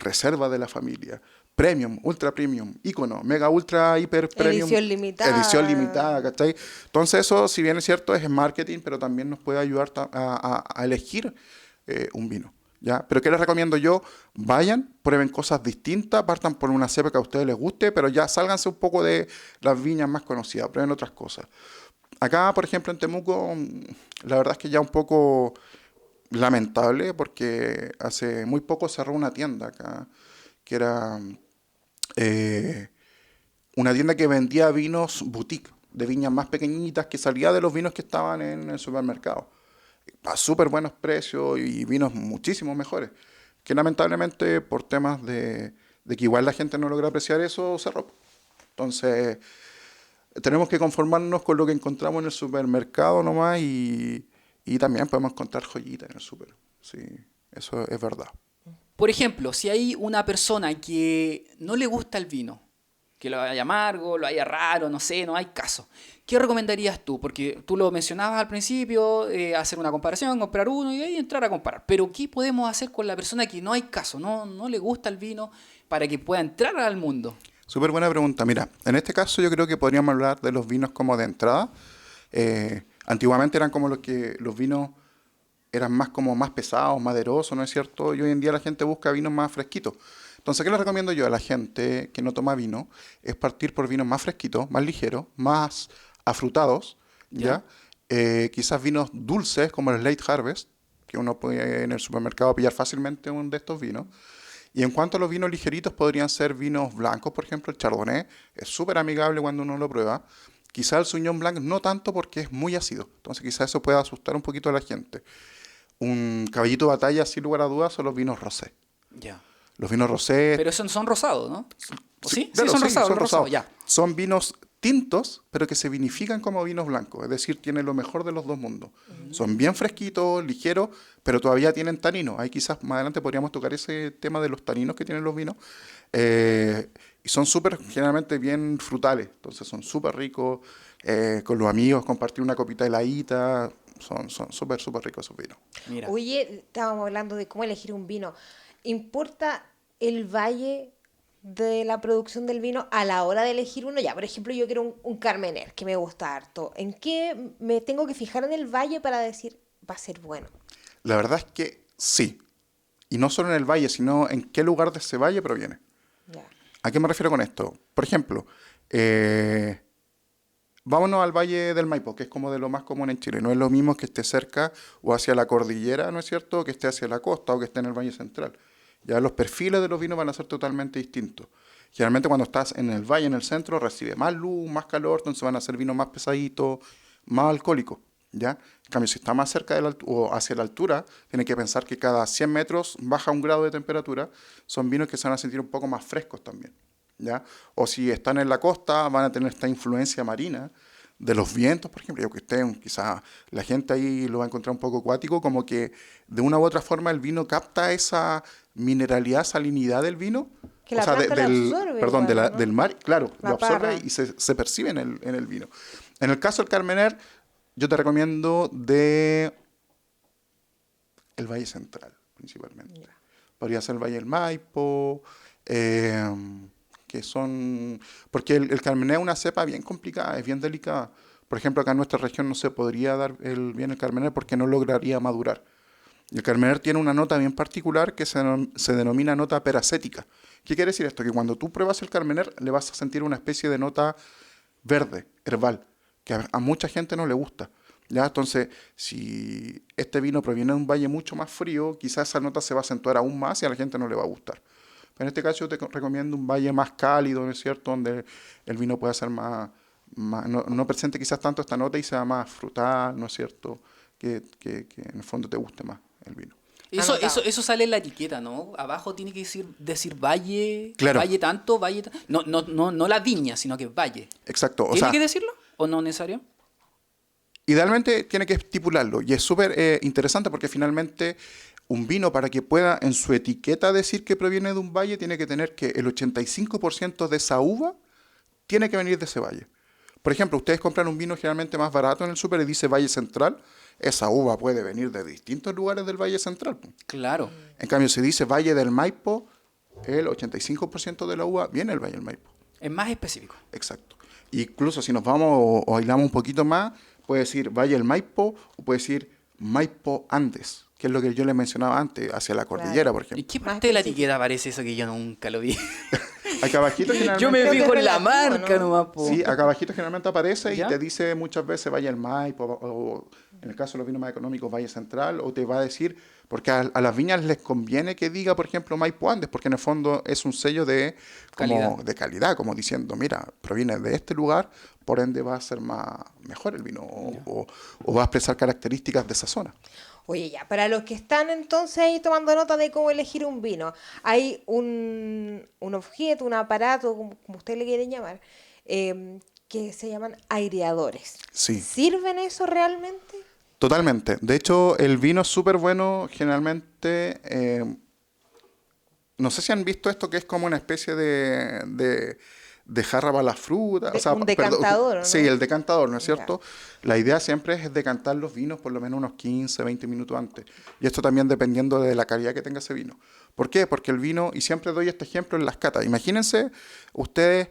reserva de la familia, premium, ultra premium, ícono, mega ultra hiper premium. Edición limitada, ¿cachai? Entonces eso, si bien es cierto, es marketing, pero también nos puede ayudar a elegir un vino. ¿Ya? Pero ¿qué les recomiendo yo? Vayan, prueben cosas distintas, partan por una cepa que a ustedes les guste, pero ya sálganse un poco de las viñas más conocidas, prueben otras cosas. Acá, por ejemplo, en Temuco, la verdad es que ya un poco lamentable, porque hace muy poco cerró una tienda acá, que era una tienda que vendía vinos boutique, de viñas más pequeñitas, que salía de los vinos que estaban en el supermercado, a súper buenos precios y vinos muchísimo mejores, que lamentablemente por temas de que igual la gente no logra apreciar eso, cerró. Entonces, tenemos que conformarnos con lo que encontramos en el supermercado nomás y también podemos encontrar joyitas en el super. Sí, eso es verdad. Por ejemplo, si hay una persona que no le gusta el vino, que lo haya amargo, lo haya raro, no sé, no hay caso, ¿qué recomendarías tú? Porque tú lo mencionabas al principio, hacer una comparación, comprar uno y ahí entrar a comparar. Pero ¿qué podemos hacer con la persona que no hay caso, no le gusta el vino, para que pueda entrar al mundo? Súper buena pregunta. Mira, en este caso yo creo que podríamos hablar de los vinos como de entrada. Antiguamente eran como los vinos eran más pesados, maderosos, ¿no es cierto? Y hoy en día la gente busca vinos más fresquitos. Entonces, ¿qué le recomiendo yo a la gente que no toma vino? Es partir por vinos más fresquitos, más ligeros, más afrutados, ¿ya? Quizás vinos dulces como el Late Harvest, que uno puede en el supermercado pillar fácilmente uno de estos vinos. Y en cuanto a los vinos ligeritos, podrían ser vinos blancos, por ejemplo, el Chardonnay. Es súper amigable cuando uno lo prueba. Quizá el Sauvignon Blanc no tanto porque es muy ácido. Entonces quizá eso pueda asustar un poquito a la gente. Un caballito de batalla, sin lugar a dudas, son los vinos rosé. Ya. Los vinos rosé... Pero esos son rosados, ¿no? Sí, claro, son sí, rosados, son rosados. ya. Son vinos tintos, pero que se vinifican como vinos blancos. Es decir, tienen lo mejor de los dos mundos. Son bien fresquitos, ligeros, pero todavía tienen taninos. Ahí quizás más adelante podríamos tocar ese tema de los taninos que tienen los vinos. Y son generalmente bien frutales. Entonces son súper ricos. Con los amigos, compartir una copita de heladita. Son súper ricos esos vinos. Mira. Oye, estábamos hablando de cómo elegir un vino. ¿Importa el valle de la producción del vino a la hora de elegir uno? Ya, por ejemplo, yo quiero un Carmener, que me gusta harto. ¿En qué me tengo que fijar en el valle para decir va a ser bueno? La verdad es que sí. Y no solo en el valle, sino en qué lugar de ese valle proviene. Ya. ¿A qué me refiero con esto? Por ejemplo, vámonos al Valle del Maipo, que es como de lo más común en Chile. No es lo mismo que esté cerca o hacia la cordillera, ¿no es cierto?, que esté hacia la costa o que esté en el Valle Central. Ya los perfiles de los vinos van a ser totalmente distintos. Generalmente cuando estás en el valle, en el centro, recibe más luz, más calor, entonces van a ser vinos más pesaditos, más alcohólicos. ¿Ya? En cambio, si está más cerca de o hacia la altura, tiene que pensar que cada 100 metros baja 1 grado de temperatura. Son vinos que se van a sentir un poco más frescos también. ¿Ya? O si están en la costa, van a tener esta influencia marina de los vientos, por ejemplo. Yo que estén, quizás la gente ahí lo va a encontrar un poco acuático, como que de una u otra forma el vino capta esa mineralidad, salinidad del vino. Que la planta lo absorbe. Perdón, igual, ¿no? del mar, claro, La lo absorbe parra. y se percibe en el vino. En el caso del Carmener, yo te recomiendo el Valle Central, principalmente. Podría ser el Valle del Maipo, que son... Porque el Carmener es una cepa bien complicada, es bien delicada. Por ejemplo, acá en nuestra región no se podría dar bien el Carmener porque no lograría madurar. Y el Carmener tiene una nota bien particular que se denomina nota peracética. ¿Qué quiere decir esto? Que cuando tú pruebas el Carmener le vas a sentir una especie de nota verde, herbal, que a mucha gente no le gusta. ¿Ya? Entonces, si este vino proviene de un valle mucho más frío, quizás esa nota se va a acentuar aún más y a la gente no le va a gustar. Pero en este caso yo te recomiendo un valle más cálido, ¿no es cierto?, donde el vino pueda ser no presente quizás tanto esta nota y sea más frutal, ¿no es cierto?, que en el fondo te guste más el vino. Eso sale en la etiqueta, ¿no? Abajo tiene que decir valle, Claro. valle tanto, valle tanto. No la viña, sino que valle. Exacto. O ¿Tiene sea, que decirlo o no necesario? idealmente tiene que estipularlo y es súper interesante porque finalmente un vino para que pueda en su etiqueta decir que proviene de un valle tiene que tener que el 85% de esa uva tiene que venir de ese valle. Por ejemplo, ustedes compran un vino generalmente más barato en el súper y dice Valle Central, esa uva puede venir de distintos lugares del Valle Central. Claro. En cambio, si dice Valle del Maipo, el 85% de la uva viene del Valle del Maipo. Es más específico. Exacto. Incluso si nos vamos o aislamos un poquito más, puede decir Valle del Maipo o puede decir Maipo Andes, que es lo que yo les mencionaba antes, hacia la cordillera, por ¿Y ejemplo. qué Más parte de la específico. etiqueta aparece eso que yo nunca lo vi? Acá abajito generalmente... Yo me Creo que fijo es en la relativo, marca ¿no? nomás, po. Sí, acá abajito generalmente aparece ¿Ya? y te dice muchas veces Valle del Maipo o en el caso de los vinos más económicos Valle Central, o te va a decir, porque a las viñas les conviene que diga, por ejemplo, Maipo Andes, porque en el fondo es un sello de calidad, como diciendo, mira, proviene de este lugar, por ende va a ser mejor el vino o va a expresar características de esa zona. Oye, ya, para los que están entonces ahí tomando nota de cómo elegir un vino, hay un objeto, un aparato, como ustedes le quieren llamar, que se llaman aireadores. Sí. ¿Sirven eso realmente? Totalmente. De hecho, el vino es súper bueno generalmente. No sé si han visto esto que es como una especie de jarra para las frutas. Un decantador, ¿no? Sí, el decantador, ¿no es Ya. cierto? La idea siempre es decantar los vinos por lo menos unos 15, 20 minutos antes. Y esto también dependiendo de la calidad que tenga ese vino. ¿Por qué? Porque el vino, y siempre doy este ejemplo en las catas. Imagínense, ustedes,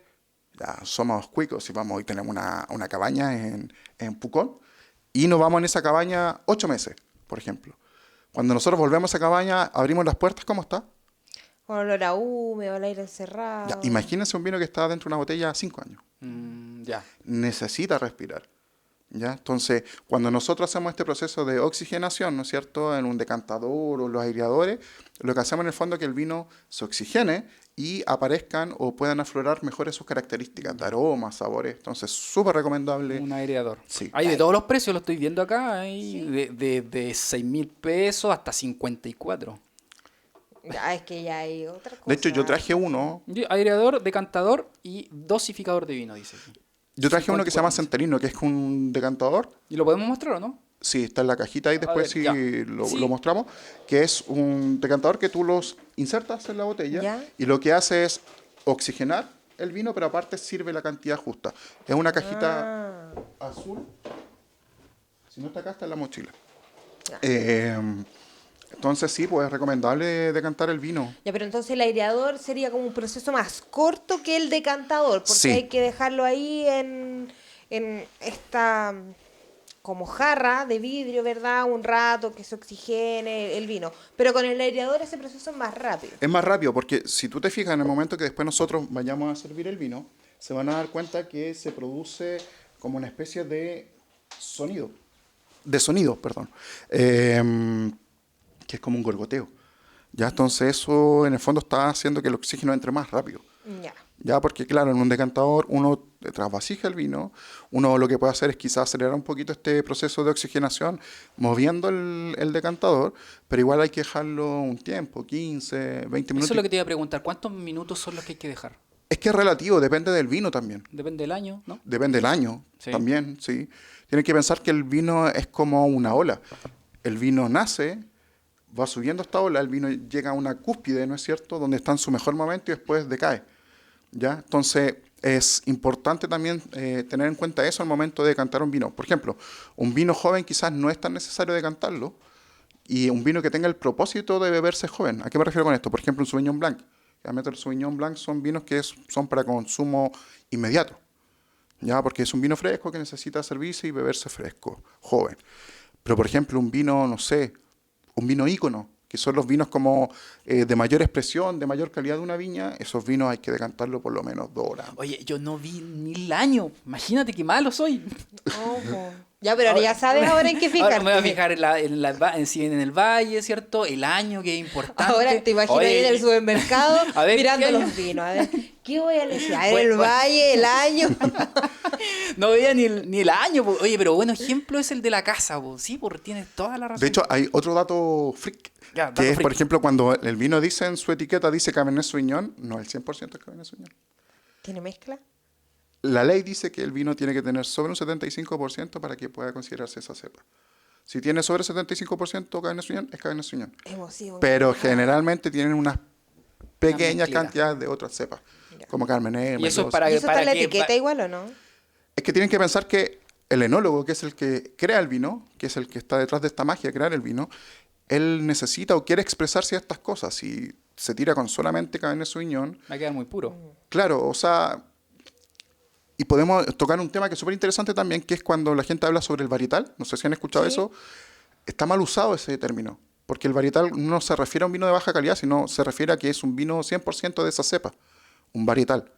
ya somos cuicos y vamos y tenemos una cabaña en Pucón. Y nos vamos en esa cabaña 8 meses, por ejemplo. Cuando nosotros volvemos a esa cabaña, abrimos las puertas, ¿cómo está? Con olor a húmedo, el aire encerrado. Ya, imagínense un vino que está dentro de una botella 5 años. Ya. Necesita respirar. ¿Ya? Entonces, cuando nosotros hacemos este proceso de oxigenación, ¿no es cierto?, en un decantador o los aireadores, lo que hacemos en el fondo es que el vino se oxigene y aparezcan o puedan aflorar mejores sus características de aromas, sabores. Entonces, súper recomendable. Un aireador. Sí. Hay de todos los precios, lo estoy viendo acá. Hay de 6.000 pesos hasta 54. Ya, es que ya hay otra cosa. De hecho, yo traje uno. Aireador, decantador y dosificador de vino, dice aquí. Yo traje uno que se llama 54. Centenino, que es un decantador. ¿Y lo podemos mostrar o no? Sí, está en la cajita ahí, después ver, sí ya. lo mostramos, que es un decantador que tú los insertas en la botella Ya. y lo que hace es oxigenar el vino, pero aparte sirve la cantidad justa. Es una cajita azul. Si no está acá, está en la mochila. Ya. Entonces sí, pues es recomendable decantar el vino. Ya, pero entonces el aireador sería como un proceso más corto que el decantador, porque Sí. hay que dejarlo ahí en esta como jarra de vidrio, ¿verdad? Un rato que se oxigene el vino. Pero con el aireador ese proceso es más rápido. Es más rápido porque si tú te fijas en el momento que después nosotros vayamos a servir el vino, se van a dar cuenta que se produce como una especie de sonido. Perdón. Que es como un gorgoteo. Ya, entonces eso en el fondo está haciendo que el oxígeno entre más rápido. Ya. Ya, porque claro, en un decantador uno trasvasija el vino, uno lo que puede hacer es quizás acelerar un poquito este proceso de oxigenación moviendo el decantador, pero igual hay que dejarlo un tiempo, 15, 20 minutos. Eso es lo que te iba a preguntar. ¿Cuántos minutos son los que hay que dejar? Es que es relativo, depende del vino también. Depende del año, ¿no? Depende del año Sí. también, sí. Tienen que pensar que el vino es como una ola. El vino nace, va subiendo esta ola, el vino llega a una cúspide, ¿no es cierto?, donde está en su mejor momento y después decae. ¿Ya? Entonces, es importante también tener en cuenta eso al momento de decantar un vino. Por ejemplo, un vino joven quizás no es tan necesario decantarlo, y un vino que tenga el propósito de beberse joven. ¿A qué me refiero con esto? Por ejemplo, un Sauvignon Blanc. Realmente el Sauvignon Blanc son vinos que son para consumo inmediato. ¿Ya? Porque es un vino fresco que necesita servirse y beberse fresco, joven. Pero, por ejemplo, un vino, no sé, un vino ícono, que son los vinos como de mayor expresión, de mayor calidad de una viña, esos vinos hay que decantarlo por lo menos 2 horas. Oye, yo no vi ni el año. Imagínate qué malo soy. Ojo. Ya, pero ahora ya sabes ahora en qué fijarte. Ahora me voy a fijar si en el valle, ¿cierto? El año que es importante. Ahora te imaginas Oye, ahí en el supermercado a ver, mirando ¿qué año? los vinos. A ver, ¿qué voy a elegir? A ver, Bueno, el bueno. valle, el año. No veía ni el año. Po. Oye, pero bueno ejemplo es el de la casa. Po. Sí, porque tienes toda la razón. De hecho, hay otro dato freak, Ya, dato que es, freak. por ejemplo, cuando el vino dice en su etiqueta, dice Cabernet Sauvignon, no, el 100% es Cabernet Sauvignon. ¿Tiene mezcla? La ley dice que el vino tiene que tener sobre un 75% para que pueda considerarse esa cepa. Si tiene sobre 75% Cabernet Sauvignon, es Cabernet Sauvignon. Emoción. Pero generalmente tienen unas pequeñas mezclita. cantidades de otras cepas, como Carmener, Y eso es Merlot. para ¿Y eso está en la que etiqueta igual o no? Es que tienen que pensar que el enólogo, que es el que crea el vino, que es el que está detrás de esta magia de crear el vino, él necesita o quiere expresar ciertas cosas. Y se tira con solamente Cabernet Sauvignon, Va a quedar muy puro. claro, o sea, y podemos tocar un tema que es súper interesante también, que es cuando la gente habla sobre el varietal. No sé si han escuchado Sí. eso. Está mal usado ese término, porque el varietal no se refiere a un vino de baja calidad, sino se refiere a que es un vino 100% de esa cepa, un varietal.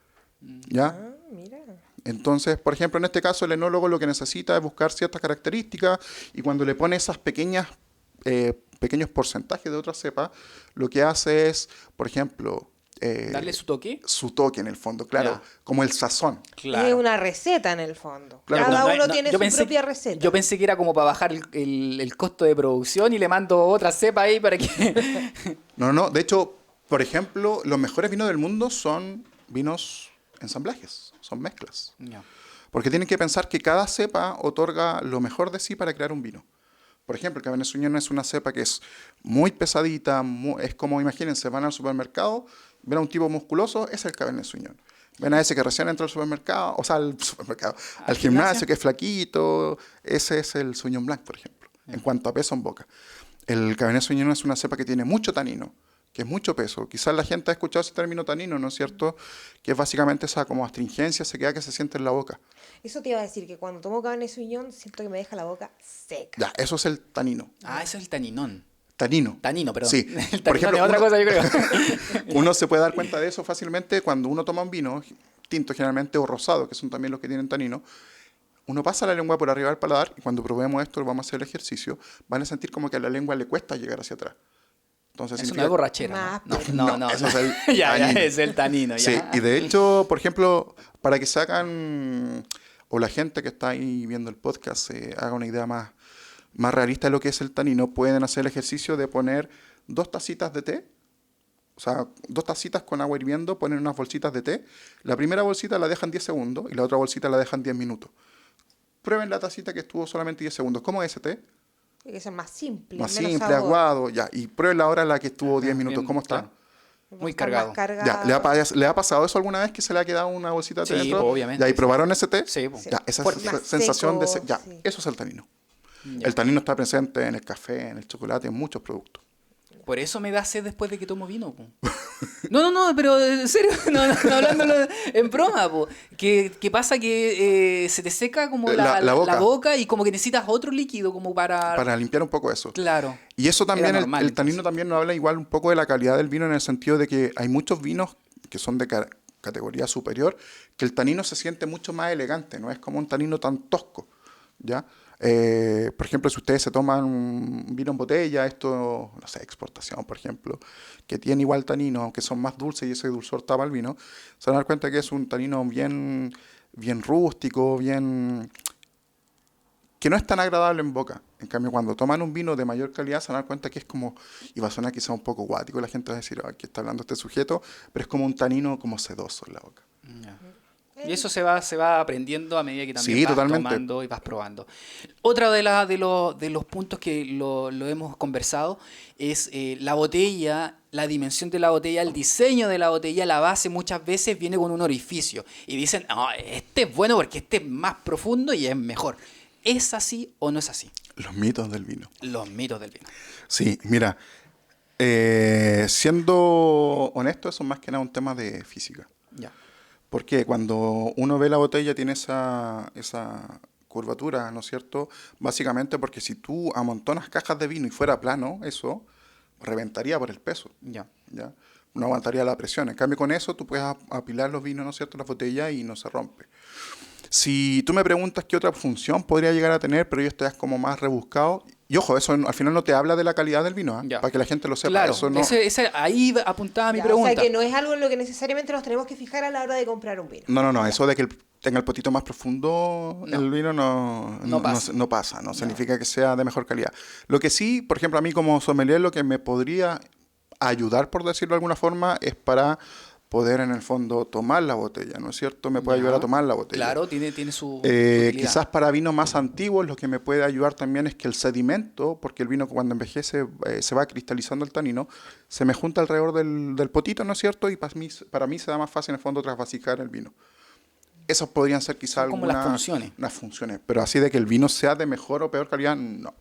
¿Ya? Ah, mira. Entonces, por ejemplo, en este caso, el enólogo lo que necesita es buscar ciertas características y cuando le pone esas pequeños porcentajes de otra cepa, lo que hace es, por ejemplo, Darle su toque. su toque en el fondo, claro, Ya. como el sazón. Es una receta en el fondo. Claro, Cada No, uno no, tiene yo su pensé- propia receta. Yo pensé que era como para bajar el costo de producción y le mando otra cepa ahí para que... No, de hecho, por ejemplo, los mejores vinos del mundo son vinos ensamblajes, son mezclas. Ya. Porque tienen que pensar que cada cepa otorga lo mejor de sí para crear un vino. Por ejemplo, el Cabernet Sauvignon es una cepa que es muy pesadita, es como, imagínense, van al supermercado, ven a un tipo musculoso, ese es el Cabernet Sauvignon. Ven a ese que recién entra al supermercado, o sea, al gimnasio, que es flaquito, ese es el Sauvignon Blanc, por ejemplo, en cuanto a peso en boca. El Cabernet Sauvignon es una cepa que tiene mucho tanino, que es mucho peso. Quizás la gente ha escuchado ese término tanino, ¿no es cierto? Que es básicamente esa como astringencia, sequedad que se siente en la boca. Eso te iba a decir, que cuando tomo Cabernet Sauvignon siento que me deja la boca seca. Ya, eso es el tanino. Ah, eso es el taninón. Tanino. Tanino, perdón. Sí. El Por taninón ejemplo, es otra uno- cosa, yo creo. Uno se puede dar cuenta de eso fácilmente cuando uno toma un vino, tinto generalmente o rosado, que son también los que tienen tanino. Uno pasa la lengua por arriba del paladar y cuando probemos esto, vamos a hacer el ejercicio, van a sentir como que a la lengua le cuesta llegar hacia atrás. Entonces, Eso no es borrachera, Más, ¿no? pero- No, No, eso es el ya, tanino. es el tanino. Ya. Sí, y de hecho, por ejemplo, para que se hagan, o la gente que está ahí viendo el podcast se haga una idea más realista de lo que es el tanino, pueden hacer el ejercicio de poner 2 tacitas de té, o sea, 2 tacitas con agua hirviendo, ponen unas bolsitas de té. La primera bolsita la dejan 10 segundos y la otra bolsita la dejan 10 minutos. Prueben la tacita que estuvo solamente 10 segundos. ¿Cómo es ese té? Tiene que ser más simple, Más menos simple, sabor. aguado, ya. Y prueben ahora la que estuvo 10 minutos. Bien, ¿Cómo está? claro. Va a Muy estar más cargado. Ya, ¿le ha pasado eso alguna vez que se le ha quedado una bolsita de té Sí, dentro? pues, obviamente, Ya, ¿y sí. probaron ese té? Sí, pues. Ya, esa Fuerte. Más sensación seco, ya, sí. eso es el tanino. Ya. El tanino está presente en el café, en el chocolate, en muchos productos. Por eso me da sed después de que tomo vino, po. No, pero en serio, no, hablándolo en broma, po. Que pasa que se te seca como La boca. y como que necesitas otro líquido como Para limpiar un poco eso. Claro. Y eso también, Era normal, el tanino entonces. también nos habla igual un poco de la calidad del vino en el sentido de que hay muchos vinos que son de categoría superior, que el tanino se siente mucho más elegante, no es como un tanino tan tosco, ¿ya? Por ejemplo, si ustedes se toman un vino en botella, esto, no sé, exportación, por ejemplo, que tiene igual tanino, aunque son más dulces y ese dulzor tapa el vino, se van a dar cuenta que es un tanino bien rústico, que no es tan agradable en boca. En cambio, cuando toman un vino de mayor calidad, se van a dar cuenta que es como, y va a sonar quizá un poco guático, la gente va a decir, aquí está hablando este sujeto, pero es como un tanino como sedoso en la boca. Ya. Y eso se va aprendiendo a medida que también Sí, vas totalmente. tomando y vas probando. Otra de los puntos que lo hemos conversado es la botella, la dimensión de la botella, el diseño de la botella, la base muchas veces viene con un orificio. Y dicen, no, este es bueno porque este es más profundo y es mejor. ¿Es así o no es así? Los mitos del vino. Los mitos del vino. Sí, mira, siendo honesto, eso es más que nada un tema de física. Ya. Porque cuando uno ve la botella tiene esa curvatura, ¿no es cierto? Básicamente porque si tú amontonas cajas de vino y fuera plano, eso reventaría por el peso, Ya. ¿ya? No aguantaría la presión. En cambio, con eso tú puedes apilar los vinos, ¿no es cierto?, en la botella y no se rompe. Si tú me preguntas qué otra función podría llegar a tener, pero esto ya es como más rebuscado. Y ojo, eso al final no te habla de la calidad del vino, ¿eh? Ya. Para que la gente lo sepa. Claro, Eso no, ahí apuntaba mi Ya, pregunta. O sea que no es algo en lo que necesariamente nos tenemos que fijar a la hora de comprar un vino. no. Eso de que tenga el potito más profundo No. el vino no pasa. No significa que sea de mejor calidad. Lo que sí, por ejemplo, a mí como sommelier, lo que me podría ayudar, por decirlo de alguna forma, es para poder en el fondo tomar la botella, ¿no es cierto? Me puede Ya. ayudar a tomar la botella. Claro, tiene su utilidad. Quizás para vinos más antiguos lo que me puede ayudar también es que el sedimento, porque el vino cuando envejece se va cristalizando el tanino, se me junta alrededor del potito, ¿no es cierto? Y para mí se da más fácil en el fondo trasvasijar el vino. Esas podrían ser quizás Son como las funciones. unas funciones, pero así de que el vino sea de mejor o peor calidad, no.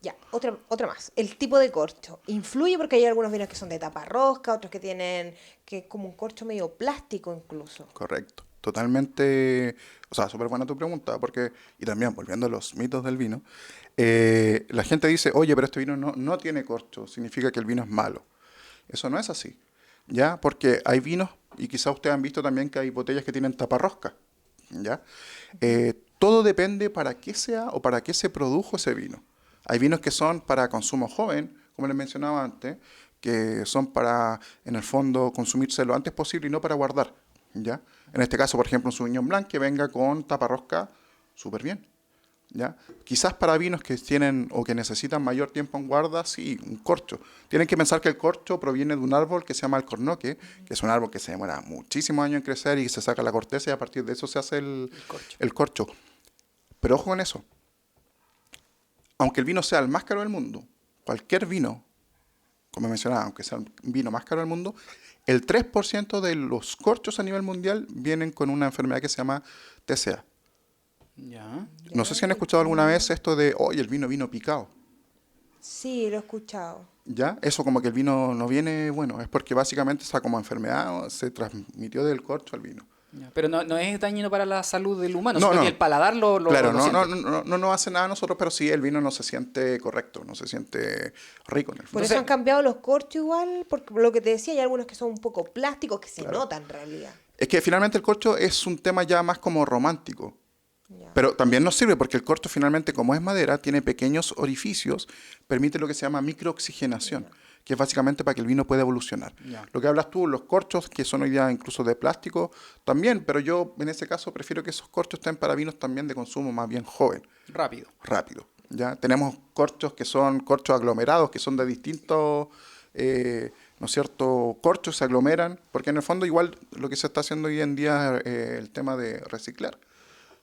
Ya, otra más. El tipo de corcho. ¿Influye? Porque hay algunos vinos que son de tapa rosca, otros que tienen que es como un corcho medio plástico incluso. Correcto. Totalmente, o sea, súper buena tu pregunta, porque, y también volviendo a los mitos del vino, la gente dice, oye, pero este vino no tiene corcho, significa que el vino es malo. Eso no es así, ¿ya? Porque hay vinos, y quizá ustedes han visto también que hay botellas que tienen taparrosca, ¿ya? Todo depende para qué sea o para qué se produjo ese vino. Hay vinos que son para consumo joven, como les mencionaba antes, que son para, en el fondo, consumirse lo antes posible y no para guardar, ¿ya? En este caso, por ejemplo, un Sauvignon Blanc que venga con taparrosca, súper bien, ¿ya? Quizás para vinos que tienen o que necesitan mayor tiempo en guarda, sí, un corcho. Tienen que pensar que el corcho proviene de un árbol que se llama alcornoque, que es un árbol que se demora muchísimos años en crecer y se saca la corteza y a partir de eso se hace el corcho. Pero ojo con eso, aunque el vino sea el más caro del mundo, cualquier vino, como mencionaba, aunque sea el vino más caro del mundo, el 3% de los corchos a nivel mundial vienen con una enfermedad que se llama TCA. Ya. No sé si han escuchado alguna vez esto de, oye, el vino picado. Sí, lo he escuchado. ¿Ya? Eso como que el vino no viene bueno, es porque básicamente esa como enfermedad se transmitió del corcho al vino. Ya. Pero no es dañino para la salud del humano, No, sino no. que el paladar Claro, lo no, siente. no hace nada a nosotros, pero sí el vino no se siente correcto, no se siente rico en el Por fondo. eso Entonces, han cambiado los corchos igual, porque lo que te decía, hay algunos que son un poco plásticos que se Claro. notan en realidad. Es que finalmente el corcho es un tema ya más como romántico. Ya. Pero también nos sirve porque el corcho finalmente, como es madera, tiene pequeños orificios, permite lo que se llama microoxigenación, que es básicamente para que el vino pueda evolucionar. Ya. Lo que hablas tú, los corchos, que son hoy día incluso de plástico, también, pero yo en ese caso prefiero que esos corchos estén para vinos también de consumo más bien joven, rápido. rápido. ¿Ya? Tenemos corchos que son corchos aglomerados, que son de distintos, ¿no es cierto?, corchos se aglomeran, porque en el fondo igual lo que se está haciendo hoy en día es el tema de reciclar.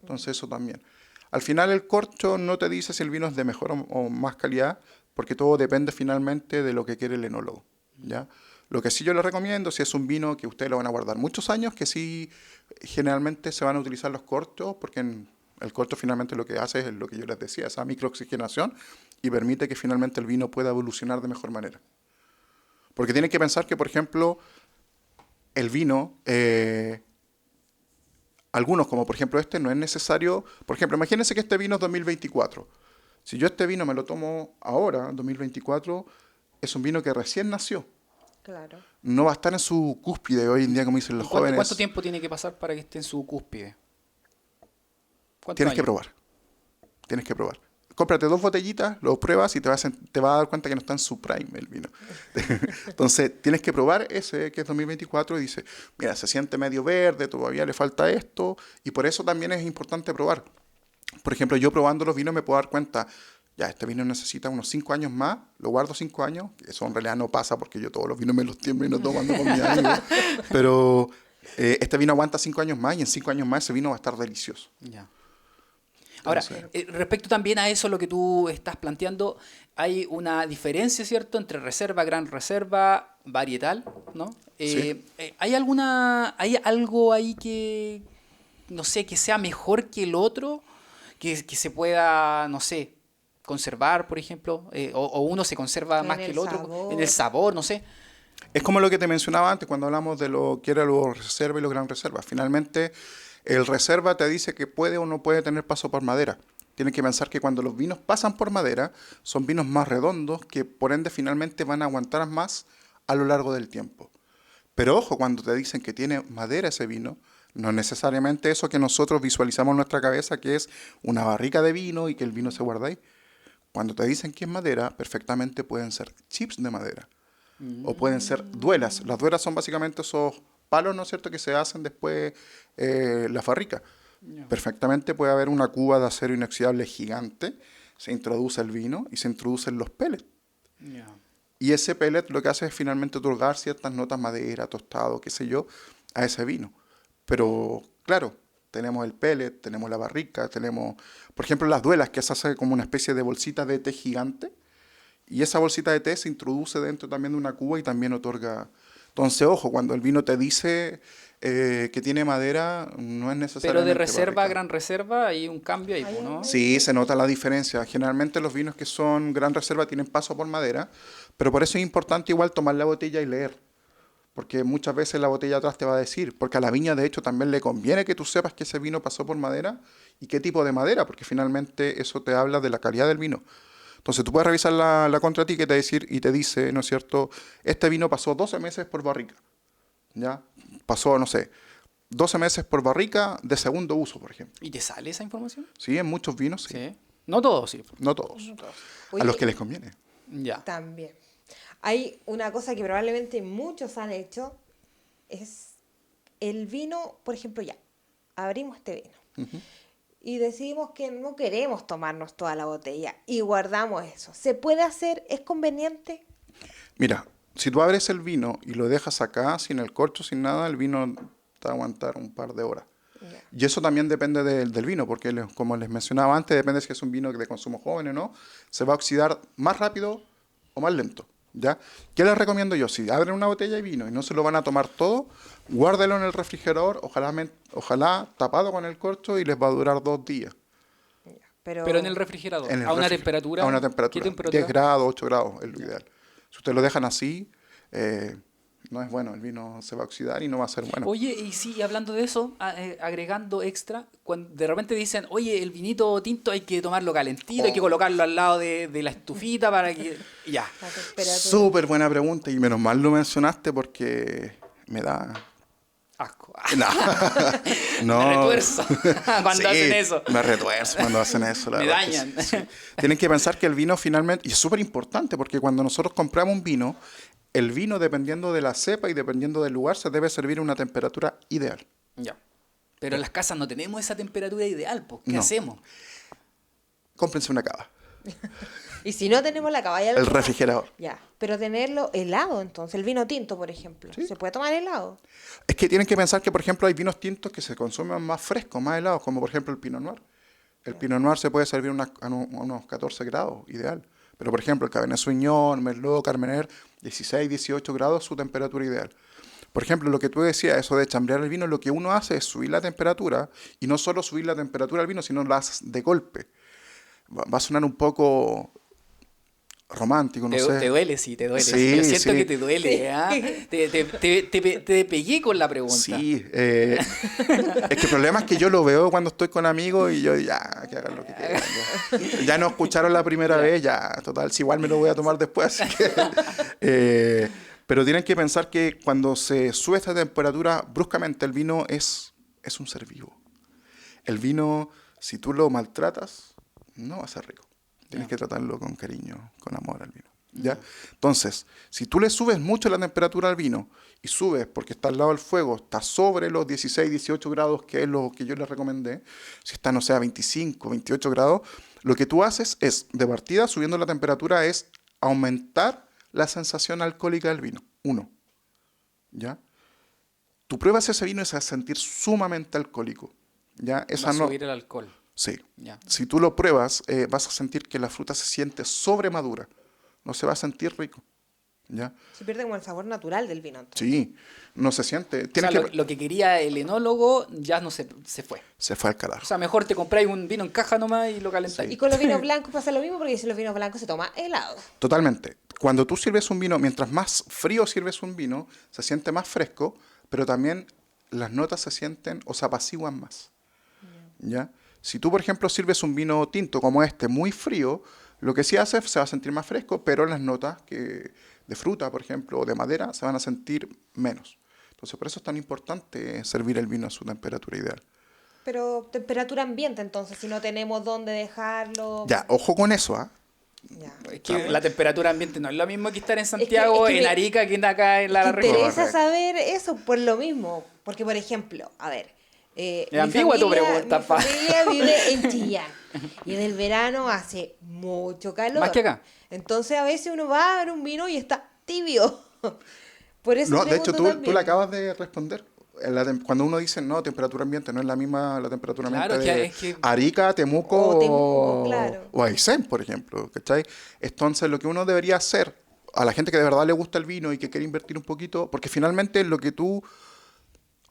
Entonces eso también. Al final el corcho no te dice si el vino es de mejor o más calidad, porque todo depende finalmente de lo que quiere el enólogo, ¿ya? Lo que sí yo le recomiendo, si es un vino que ustedes lo van a guardar muchos años, que sí generalmente se van a utilizar los corchos, porque el corcho finalmente lo que hace es lo que yo les decía, esa microoxigenación, y permite que finalmente el vino pueda evolucionar de mejor manera. Porque tienen que pensar que, por ejemplo, el vino... algunos, como por ejemplo este, no es necesario. Por ejemplo, imagínense que este vino es 2024. Si yo este vino me lo tomo ahora, 2024, es un vino que recién nació. Claro. No va a estar en su cúspide hoy en día, como dicen los jóvenes. ¿Cuánto tiempo tiene que pasar para que esté en su cúspide? ¿Cuántos Tienes que años? probar. Tienes que probar. Cómprate 2 botellitas, lo pruebas y te vas a dar cuenta que no está en su prime el vino. Entonces, tienes que probar ese que es 2024 y dice, mira, se siente medio verde, todavía le falta esto, y por eso también es importante probar. Por ejemplo, yo probando los vinos me puedo dar cuenta, ya, este vino necesita unos 5 años más, lo guardo 5 años, eso en realidad no pasa porque yo todos los vinos me los termino tomando con mis amigos, pero este vino aguanta 5 años más y en 5 años más ese vino va a estar delicioso. Ya. Ahora, Entonces, respecto también a eso, lo que tú estás planteando, hay una diferencia, ¿cierto?, entre reserva, gran reserva, varietal, ¿no? Sí. ¿Hay algo ahí que, no sé, que sea mejor que el otro? Que se pueda, no sé, conservar, por ejemplo, o uno se conserva En más que el el otro, sabor. en el sabor, no sé. es como lo que te mencionaba antes cuando hablamos de lo que era los reserva y los gran reserva. Finalmente, el reserva te dice que puede o no puede tener paso por madera. Tienes que pensar que cuando los vinos pasan por madera, son vinos más redondos que por ende finalmente van a aguantar más a lo largo del tiempo. Pero ojo, cuando te dicen que tiene madera ese vino, no es necesariamente eso que nosotros visualizamos en nuestra cabeza, que es una barrica de vino y que el vino se guarda ahí. Cuando te dicen que es madera, perfectamente pueden ser chips de madera. O pueden ser duelas. Las duelas son básicamente esos palos, ¿no es cierto?, que se hacen después la barrica. Ya. Perfectamente puede haber una cuba de acero inoxidable gigante, se introduce el vino y se introducen los pellets. Ya. Y ese pellet lo que hace es finalmente otorgar ciertas notas madera, tostado, qué sé yo, a ese vino. Pero, claro, tenemos el pellet, tenemos la barrica, tenemos, por ejemplo, las duelas, que se hace como una especie de bolsita de té gigante. Y esa bolsita de té se introduce dentro también de una cuba y también otorga. Entonces, ojo, cuando el vino te dice que tiene madera no es necesariamente Pero de reserva a barrica. gran reserva hay un cambio ahí, ¿no? Sí, se nota la diferencia. Generalmente los vinos que son gran reserva tienen paso por madera, pero por eso es importante igual tomar la botella y leer. Porque muchas veces la botella atrás te va a decir, porque a la viña de hecho también le conviene que tú sepas que ese vino pasó por madera y qué tipo de madera, porque finalmente eso te habla de la calidad del vino. Entonces tú puedes revisar la contraetiqueta y te dice, ¿no es cierto? Este vino pasó 12 meses por barrica, ¿ya? Pasó, no sé, 12 meses por barrica de segundo uso, por ejemplo. ¿Y te sale esa información? Sí, en muchos vinos, sí. Sí. No todos, sí. No todos. Oye, A los que les conviene. Ya. también. Hay una cosa que probablemente muchos han hecho, es el vino, por ejemplo, ya, abrimos este vino y decidimos que no queremos tomarnos toda la botella y guardamos eso. ¿Se puede hacer? ¿Es conveniente? Mira, si tú abres el vino y lo dejas acá, sin el corcho, sin nada, el vino te va a aguantar un par de horas. Ya. Y eso también depende del vino, porque como les mencionaba antes, depende si es un vino de consumo joven o no, se va a oxidar más rápido o más lento. ¿Ya? ¿Qué les recomiendo yo? Si abren una botella de vino y no se lo van a tomar todo, guárdelo en el refrigerador, ojalá tapado con el corcho y les va a durar 2 días. Pero Pero en el refrigerador, En el a una refri- temperatura. A una ¿Qué temperatura. temperatura? 10 grados, 8 grados es lo ideal. Si ustedes lo dejan así, no es bueno, el vino se va a oxidar y no va a ser bueno. Oye, y sí, hablando de eso, agregando extra, cuando de repente dicen, oye, el vinito tinto hay que tomarlo calentito, hay que colocarlo al lado de la estufita para que... Ya. la temperatura. Súper buena pregunta y menos mal lo mencionaste porque me da... Asco. No, no. Me retuerzo cuando Sí, hacen eso. Me retuerzo cuando hacen eso. La Me verdad que dañan. sí. Tienen que pensar que el vino finalmente, y es súper importante porque cuando nosotros compramos un vino, el vino dependiendo de la cepa y dependiendo del lugar se debe servir a una temperatura ideal. Ya. Pero en las casas no tenemos esa temperatura ideal, pues, ¿qué No. hacemos? Cómprense una cava, Y si no tenemos la caballa el refrigerador. Ya, pero tenerlo helado entonces, el vino tinto, por ejemplo. Sí. ¿Se puede tomar helado? Es que tienen que pensar que, por ejemplo, hay vinos tintos que se consumen más frescos, más helados, como por ejemplo el Pinot Noir. El Pinot Noir se puede servir a unos 14 grados, ideal. Pero, por ejemplo, el Cabernet Sauvignon, Merlot, Carmener, 16, 18 grados, su temperatura ideal. Por ejemplo, lo que tú decías, eso de chambrear el vino, lo que uno hace es subir la temperatura, y no solo subir la temperatura del vino, sino la haces de golpe. Va a sonar un poco romántico, no sé. Te duele, sí, te duele. Sí, Yo siento sí. que te duele, Sí. ¿ah? Te pegué con la pregunta. Sí, es que el problema es que yo lo veo cuando estoy con amigos y yo ya, que hagan lo que quieran. Ya no escucharon la primera vez, ya, total, si igual me lo voy a tomar después. Así que, pero tienen que pensar que cuando se sube esta temperatura, bruscamente el vino es un ser vivo. El vino, si tú lo maltratas, no va a ser rico. Tienes que tratarlo con cariño, con amor al vino. ¿Ya? Entonces, si tú le subes mucho la temperatura al vino y subes porque está al lado del fuego, está sobre los 16, 18 grados, que es lo que yo les recomendé, si está, no sé, a 25, 28 grados, lo que tú haces es, de partida, subiendo la temperatura, es aumentar la sensación alcohólica del vino. 1. ¿Ya? Tú pruebas ese vino y se va a sentir sumamente alcohólico. ¿Ya? Va a subir el alcohol. Sí. Ya. Si tú lo pruebas, vas a sentir que la fruta se siente sobremadura. No se va a sentir rico. ¿Ya? Se pierde como el sabor natural del vino. Entonces. Sí, no se siente. O sea, Tienes que... lo que quería el enólogo ya no se fue. Se fue al carajo. O sea, mejor te compráis un vino en caja nomás y lo calentáis. Y con los vinos blancos pasa lo mismo porque si los vinos blancos se toma helado. Totalmente. Cuando tú sirves un vino, mientras más frío sirves un vino, se siente más fresco, pero también las notas se sienten o se apaciguan más. ¿Ya? Si tú, por ejemplo, sirves un vino tinto como este, muy frío, lo que sí hace se va a sentir más fresco, pero las notas de fruta, por ejemplo, o de madera, se van a sentir menos. Entonces, por eso es tan importante servir el vino a su temperatura ideal. Pero temperatura ambiente entonces, si no tenemos dónde dejarlo. Ya, ojo con eso, ¿ah? Ya. Es que la temperatura ambiente no es lo mismo que estar en Santiago, es que en me- Arica, que acá en la Me región. interesa saber eso por lo mismo. Porque, por ejemplo, a ver. Es ambigua tu pregunta, mi pa. familia vive en Chillán. Y en el verano hace mucho calor. Más que acá. Entonces, a veces uno va a ver un vino y está tibio. Por eso No, de hecho, pregunto tú también. le acabas de responder. Cuando uno dice, no, temperatura ambiente, no es la misma la temperatura Claro, ambiente de es que- Arica, Temuco O Temuco, claro. o Aysén, por ejemplo, ¿cachai? Entonces, lo que uno debería hacer, a la gente que de verdad le gusta el vino y que quiere invertir un poquito, porque finalmente lo que tú...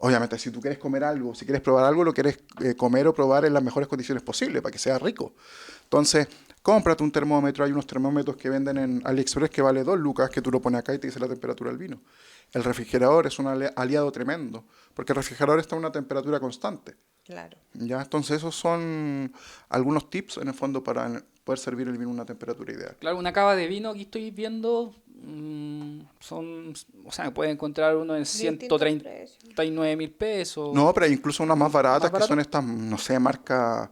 Obviamente, si tú quieres comer algo, si quieres probar algo, lo quieres comer o probar en las mejores condiciones posibles para que sea rico. Entonces, cómprate un termómetro. Hay unos termómetros que venden en AliExpress que vale 2 lucas, que tú lo pones acá y te dice la temperatura del vino. El refrigerador es un aliado tremendo, porque el refrigerador está a una temperatura constante. Claro. ¿Ya? Entonces, esos son algunos tips, en el fondo, para poder servir el vino a una temperatura ideal. Claro, una cava de vino, aquí estoy viendo, o sea, puede encontrar uno en Distintos precios. 139.000 pesos. No, pero hay incluso unas más baratas, ¿Más que barato? son estas, no sé, marca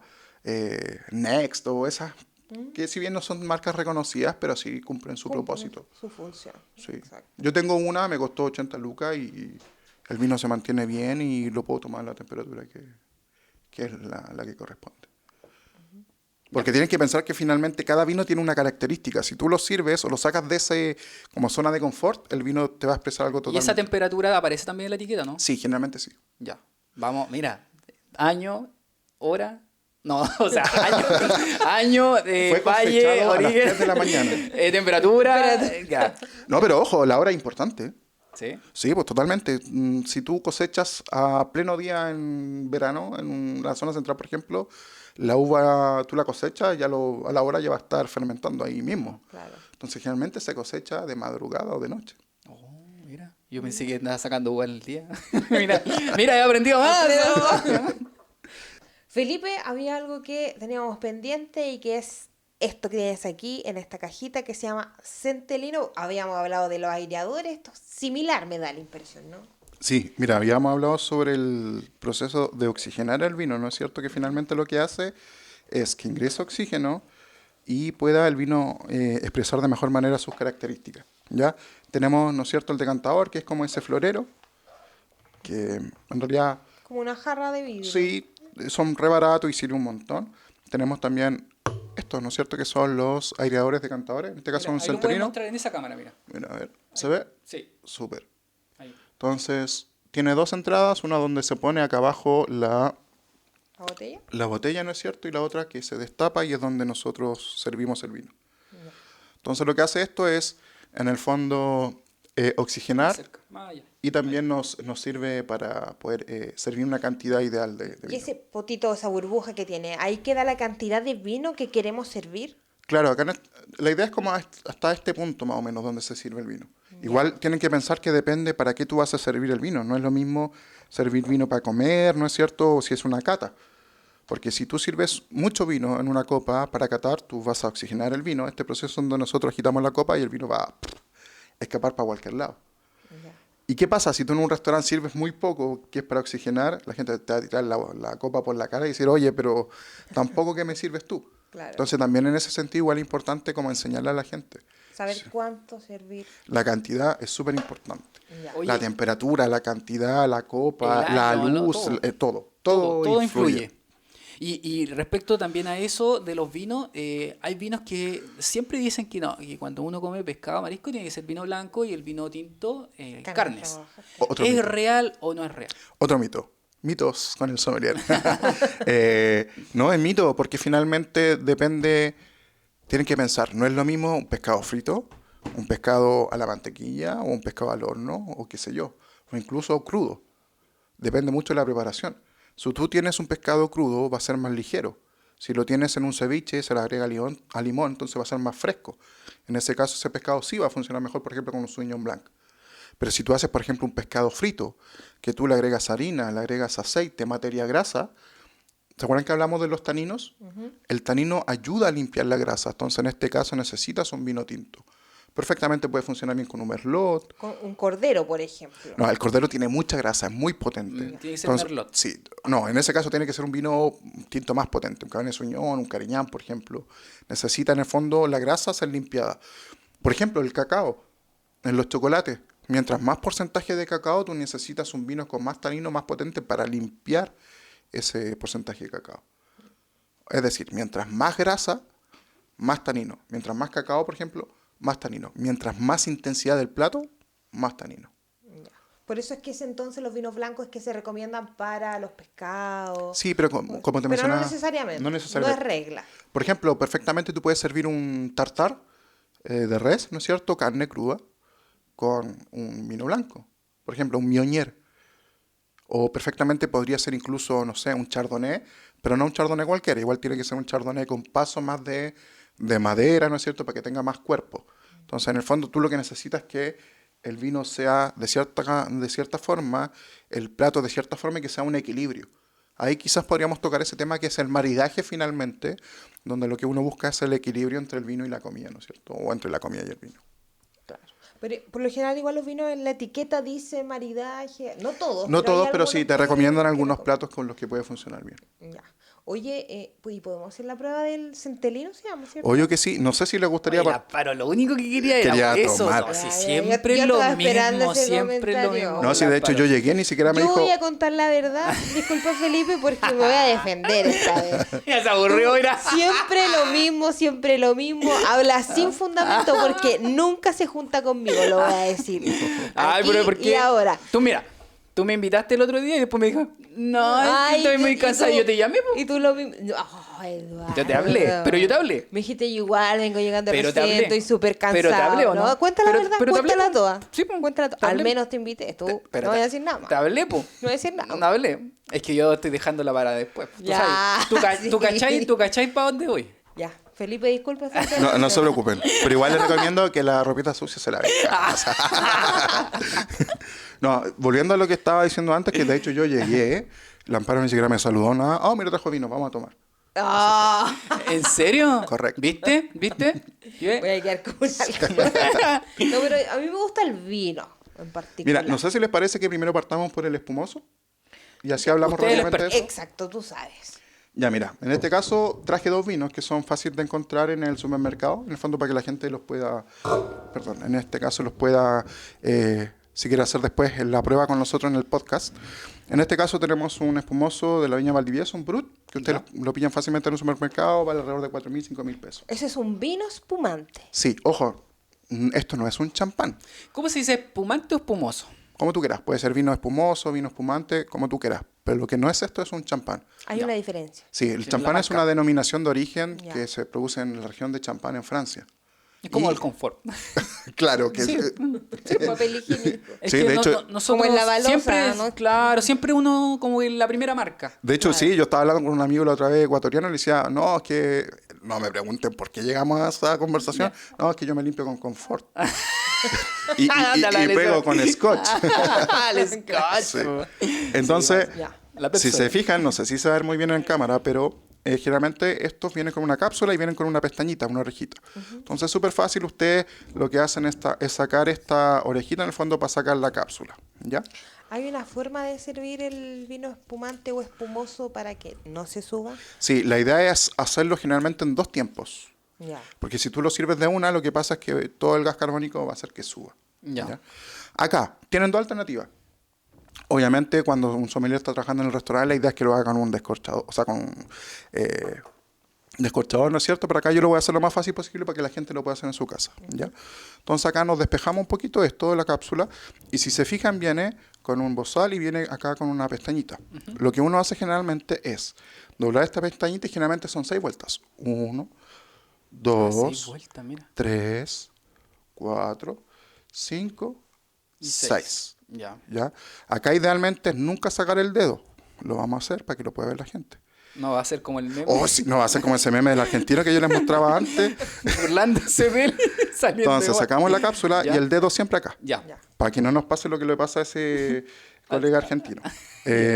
Next o esas, que si bien no son marcas reconocidas, pero sí cumplen su Cumple propósito. su función. Sí. Exacto. Yo tengo una, me costó 80 lucas y el vino se mantiene bien y lo puedo tomar a la temperatura que es la que corresponde. Porque tienen que pensar que finalmente cada vino tiene una característica. Si tú lo sirves o lo sacas de ese como zona de confort, el vino te va a expresar algo Y totalmente. esa temperatura aparece también en la etiqueta, ¿no? Sí, generalmente sí. Ya. Vamos, mira, año, hora. No, o sea, año, Fue valle, cosechado a las origen, 3 de la mañana. temperatura. Ya. No, pero ojo, la hora es importante. ¿Sí? Sí, pues totalmente. Si tú cosechas a pleno día en verano, en la zona central, por ejemplo, la uva tú la cosechas, a la hora ya va a estar fermentando ahí mismo. Claro. Entonces, generalmente se cosecha de madrugada o de noche. Oh, mira, yo pensé que andaba sacando uva en el día. mira, he aprendido más. Felipe, había algo que teníamos pendiente y que es esto que tienes aquí en esta cajita que se llama Centelino. Habíamos hablado de los aireadores, esto es similar me da la impresión, ¿no? Sí, mira, habíamos hablado sobre el proceso de oxigenar el vino, ¿no es cierto? Que finalmente lo que hace es que ingresa oxígeno y pueda el vino expresar de mejor manera sus características, ¿ya? Tenemos, ¿no es cierto?, el decantador, que es como ese florero, que en realidad Como una jarra de vidrio. sí, son re baratos y sirve un montón. Tenemos también estos, ¿no es cierto?, que son los aireadores decantadores, en este caso Mira, un ahí lo puedes centenino. mostrar en esa cámara, mira. Mira, a ver, ¿se ve? Sí, Súper. ahí. Entonces, tiene dos entradas, una donde se pone acá abajo ¿La botella? la botella, ¿no es cierto? Y la otra que se destapa y es donde nosotros servimos el vino. Entonces, lo que hace esto es, en el fondo, oxigenar Cerca, más allá. y también nos sirve para poder servir una cantidad ideal de Y vino. ese potito, esa burbuja que tiene, ahí queda la cantidad de vino que queremos servir. Claro, acá la idea es como hasta este punto más o menos donde se sirve el vino. Igual tienen que pensar que depende para qué tú vas a servir el vino. No es lo mismo servir vino para comer, ¿no es cierto? O si es una cata. Porque si tú sirves mucho vino en una copa para catar, tú vas a oxigenar el vino. Este proceso donde nosotros agitamos la copa y el vino va a escapar para cualquier lado. Ya. ¿Y qué pasa? Si tú en un restaurante sirves muy poco, que es para oxigenar, la gente te va a tirar la copa por la cara y decir, oye, pero tampoco que me sirves tú. Claro. Entonces también en ese sentido igual es importante como enseñarle a la gente. Saber cuánto servir. La cantidad es súper importante. Ya. Oye, La temperatura, la cantidad, la copa, el la año, luz, todo. todo influye. Y respecto también a eso de los vinos, hay vinos que siempre dicen que no, que cuando uno come pescado, marisco, tiene que ser vino blanco y el vino tinto, carnes. trabaja. Otro ¿Es mito. real o no es real? Otro mito. Mitos con el sommelier. No es mito porque finalmente depende, tienen que pensar, no es lo mismo un pescado frito, un pescado a la mantequilla o un pescado al horno o qué sé yo, o incluso crudo. Depende mucho de la preparación. Si tú tienes un pescado crudo va a ser más ligero. Si lo tienes en un ceviche, se le agrega limón, entonces va a ser más fresco. En ese caso ese pescado sí va a funcionar mejor, por ejemplo, con un Sauvignon Blanc. Pero si tú haces, por ejemplo, un pescado frito, que tú le agregas harina, le agregas aceite, materia grasa, ¿se acuerdan que hablamos de los taninos? El tanino ayuda a limpiar la grasa, entonces en este caso necesitas un vino tinto. Perfectamente puede funcionar bien con un merlot. Con un cordero, por ejemplo. No, el cordero tiene mucha grasa, es muy potente. Tiene que ser merlot. Sí, no, en ese caso tiene que ser un vino tinto más potente, un Cabernet Sauvignon, un Cariñán, por ejemplo. Necesita en el fondo la grasa ser limpiada. Por ejemplo, el cacao, en los chocolates. Mientras más porcentaje de cacao, tú necesitas un vino con más tanino, más potente para limpiar ese porcentaje de cacao. Es decir, mientras más grasa, más tanino. Mientras más cacao, por ejemplo, más tanino. Mientras más intensidad del plato, más tanino. Ya. Por eso es que entonces los vinos blancos es que se recomiendan para los pescados. Sí, pero como te Pero mencionaba... no necesariamente. No No necesariamente. es regla. Por ejemplo, perfectamente tú puedes servir un tartar de res, ¿no es cierto? Carne cruda, con un vino blanco. Por ejemplo, un Meunier. O perfectamente podría ser incluso, no sé, un chardonnay, pero no un chardonnay cualquiera. Igual tiene que ser un chardonnay con paso más de madera, ¿no es cierto?, para que tenga más cuerpo. Entonces, en el fondo, tú lo que necesitas es que el vino sea de cierta forma, el plato de cierta forma y que sea un equilibrio. Ahí quizás podríamos tocar ese tema que es el maridaje finalmente, donde lo que uno busca es el equilibrio entre el vino y la comida, ¿no es cierto? O entre la comida y el vino. Claro. Pero por lo general igual los vinos en la etiqueta dice maridaje, no todos. No todos, pero sí, te recomiendan algunos que... platos con los que puede funcionar bien. Ya. Oye, ¿y podemos hacer la prueba del centelino, se llama, cierto? Obvio que sí, no sé si le gustaría... Oye, Paro, lo único que quería era Quería eso. tomar. No, si Ya, siempre yo lo estaba esperando mismo, ese siempre lo comentario. mismo. No, si de hecho yo llegué, ni siquiera me Yo dijo... voy a contar la verdad, disculpa Felipe, porque me voy a defender esta vez. Ya se aburrió, mira. Siempre lo mismo, habla sin fundamento porque nunca se junta conmigo, lo voy a decir. Ay, Aquí pero ¿por qué? y ahora. Tú mira, tú me invitaste el otro día y después me dijo, no, es que Ay, estoy muy y cansada. tú- Y yo te llamé, po. Y tú lo mismo. Oh, Eduardo. Yo te hablé, pero yo te hablé. Me dijiste yo igual, vengo llegando Pero te recién, hablé. estoy súper cansado. Pero te hablé, ¿o no? Cuéntala la Pero- verdad, pero te hablé, cuéntala po. toda. Sí, po. Cuéntala toda. Te Al hablé. menos te invité, tú. Pero No voy a decir nada más. Te hablé, po. No voy a decir nada. No hablé. Es que yo estoy dejando la vara después. Tú Ya, sabes. ¿Tú sí. cachai para dónde voy? Ya, Felipe, disculpa. Felipe. No se preocupen, pero igual les recomiendo que la ropita sucia se lave. No, volviendo a lo que estaba diciendo antes, que de hecho yo llegué, la Amparo ni siquiera me saludó, nada. Oh, mira, trajo vino, vamos a tomar. Ah, ¿En serio? Correcto. ¿Viste? ¿Viste? ¿Qué? voy a quedar como una... No, pero a mí me gusta el vino en particular. Mira, no sé si les parece que primero partamos por el espumoso y así hablamos Ustedes rápidamente de eso. Exacto, tú sabes. Ya, mira, en este caso traje dos vinos que son fáciles de encontrar en el supermercado, en el fondo para que la gente los pueda, perdón, en este caso los pueda, si quiere hacer después la prueba con nosotros en el podcast. En este caso tenemos un espumoso de la viña Valdivieso, un Brut, que ustedes lo pillan fácilmente en un supermercado, vale alrededor de 4.000, 5.000 pesos. Ese es un vino espumante. Sí, ojo, esto no es un champán. ¿Cómo se dice? ¿Espumante o espumoso? Como tú quieras, puede ser vino espumoso, vino espumante, como tú quieras. Pero lo que no es esto es un champán. Hay una diferencia. Sí, el Sí, champán la es marca. una denominación de origen Ya. que se produce en la región de Champagne, en Francia. Es como Y- el confort. Claro que Sí. Papel higiénico. Es Sí, que de hecho- nosotros Como en la balosa, siempre, ¿no? claro, siempre uno como en la primera marca. De hecho, sí, yo estaba hablando con un amigo la otra vez ecuatoriano y le decía, no, es que, no me pregunten por qué llegamos a esa conversación, no, es que yo me limpio con confort. y Ándale, pego con scotch. El scotch. Sí. Entonces, Ya. La si persona. se fijan, no sé si se va a ver muy bien en cámara, pero generalmente estos vienen con una cápsula y vienen con una pestañita, una orejita. Entonces es súper fácil, ustedes lo que hacen es sacar esta orejita en el fondo para sacar la cápsula, ¿ya? ¿Hay una forma de servir el vino espumante o espumoso para que no se suba? Sí, la idea es hacerlo generalmente en dos tiempos. Ya. Porque si tú lo sirves de una, lo que pasa es que todo el gas carbónico va a hacer que suba. Ya. Acá, tienen dos alternativas. Obviamente, cuando un sommelier está trabajando en el restaurante, la idea es que lo haga con un descorchador, o sea, con descorchador, ¿no es cierto? Pero acá yo lo voy a hacer lo más fácil posible para que la gente lo pueda hacer en su casa, ¿ya? Entonces acá nos despejamos un poquito esto de la cápsula y si se fijan viene con un bozal y viene acá con una pestañita. Lo que uno hace generalmente es doblar esta pestañita y generalmente son 6 vueltas. 1, 2, 6 vueltas, mira. 3, 4, 5 y 6. Ya. ¿Ya? Acá idealmente es nunca sacar el dedo. Lo vamos a hacer para que lo pueda ver la gente. No va a ser como el meme. Oh, sí, no va a ser como ese meme del argentino que yo les mostraba antes. Burlándose de él. Saliendo Entonces igual. sacamos la cápsula Ya. y el dedo siempre acá. Ya. Ya. Para que no nos pase lo que le pasa a ese colega argentino.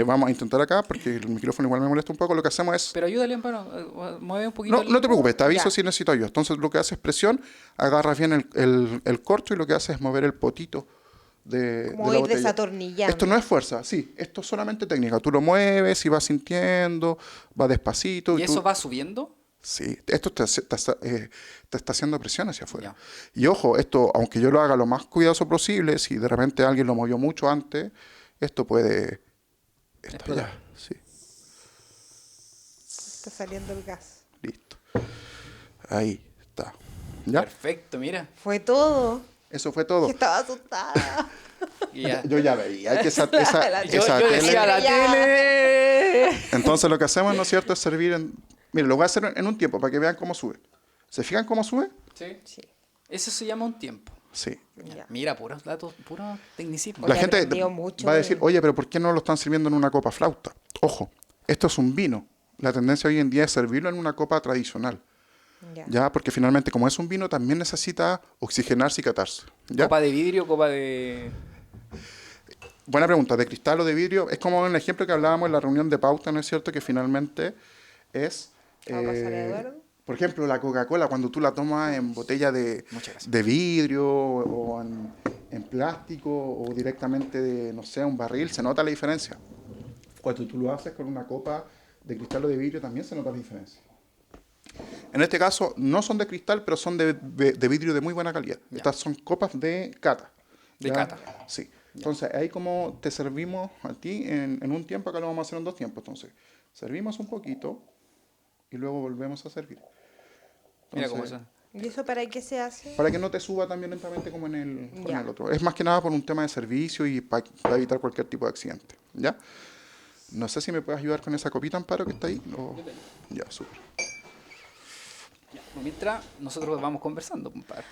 Vamos a intentar acá porque el micrófono igual me molesta un poco. Lo que hacemos es... Pero ayúdale, Amparo. Mueve un poquito. No te preocupes, te aviso Ya. si necesito ayuda. Entonces lo que haces es presión, agarras bien el corcho y lo que haces es mover el potito de Como la ir botella. desatornillando. Esto no es fuerza, sí, esto es solamente técnica. Tú lo mueves y vas sintiendo, va despacito. ¿Y tú- eso va subiendo? Sí, esto te está haciendo presión hacia afuera. Ya. Y ojo, esto, aunque yo lo haga lo más cuidadoso posible, si de repente alguien lo movió mucho antes, esto puede estallar. Sí, Está saliendo el gas. listo. Ahí está. ¿Ya? Perfecto, mira. Fue todo. Eso fue todo. Que estaba asustada. Y ya. Yo ya veía que esa Yo tele- decía la Ya. tele. Entonces lo que hacemos, ¿no es cierto?, es servir en... Mire, lo voy a hacer en un tiempo para que vean cómo sube. ¿Se fijan cómo sube? Sí. Sí. Eso se llama un tiempo. Sí. Ya. Mira, puros datos, puro tecnicismo. Oye, La gente aprendido mucho va a de- decir, oye, pero ¿por qué no lo están sirviendo en una copa flauta? Ojo, esto es un vino. La tendencia hoy en día es servirlo en una copa tradicional. Ya. ¿Ya? Porque finalmente, como es un vino, también necesita oxigenarse y catarse. ¿Ya? Copa de vidrio, copa de... Buena pregunta, ¿de cristal o de vidrio? Es como el ejemplo que hablábamos en la reunión de pauta, ¿no es cierto? Que finalmente es, ¿Va a pasar a Eduardo? por ejemplo, la Coca-Cola, cuando tú la tomas en botella Muchas gracias. de vidrio o en plástico o directamente de, no sé, un barril, se nota la diferencia. Cuando tú lo haces con una copa de cristal o de vidrio, también se nota la diferencia. En este caso, no son de cristal, pero son de vidrio de muy buena calidad. Ya. Estas son copas de cata. De ¿ya? cata. Sí. Entonces, ahí como te servimos a ti en un tiempo, acá lo vamos a hacer en 2 tiempos. Entonces, servimos un poquito y luego volvemos a servir. Mira cómo Entonces, son. ¿Y eso para qué se hace? para que no te suba también lentamente como con Ya. el otro. Es más que nada por un tema de servicio y para evitar cualquier tipo de accidente. ¿Ya? No sé si me puedes ayudar con esa copita, Amparo, que está ahí. Ya, súper. Mientras nosotros vamos conversando, compadre.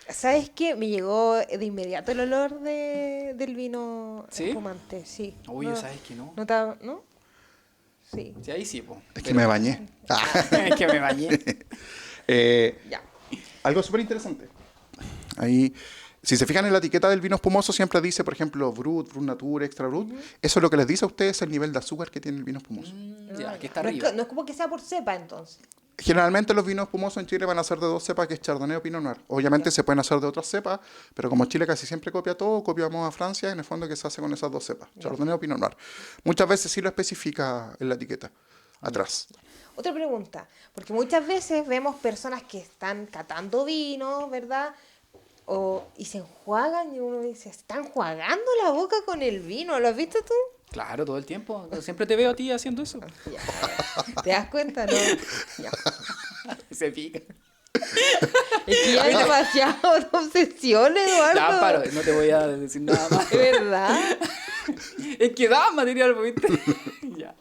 ¿Sabes qué? Me llegó de inmediato el olor del vino ¿Sí? espumante, sí. Uy, ¿sabes que no? ¿No? Sí. Sí, ahí sí, po. Es que me bañé. Es que me bañé. Ya. Algo súper interesante. Ahí, si se fijan en la etiqueta del vino espumoso, siempre dice, por ejemplo, Brut, Brut Nature, Extra Brut. Eso lo que les dice a ustedes es el nivel de azúcar que tiene el vino espumoso. Ya, que está No es, arriba. no es como que sea por cepa, entonces. Generalmente los vinos espumosos en Chile van a ser de 2 cepas, que es Chardonnay o Pinot Noir. Obviamente se pueden hacer de otras cepas, pero como Chile casi siempre copia todo, copiamos a Francia, en el fondo que se hace con esas 2 cepas, Chardonnay o Pinot Noir. Muchas veces sí lo especifica en la etiqueta, atrás. Otra pregunta, porque muchas veces vemos personas que están catando vino, ¿verdad? Y se enjuagan y uno dice, ¿están enjuagando la boca con el vino? ¿Lo has visto tú? Claro, todo el tiempo. Siempre te veo a ti haciendo eso. Ya. ¿Te das cuenta? No. Ya. Se pica. Es que ya hay demasiada obsesión, Eduardo. Ya, paro, no te voy a decir nada más. ¿De verdad? Es que da material, ¿viste? Ya.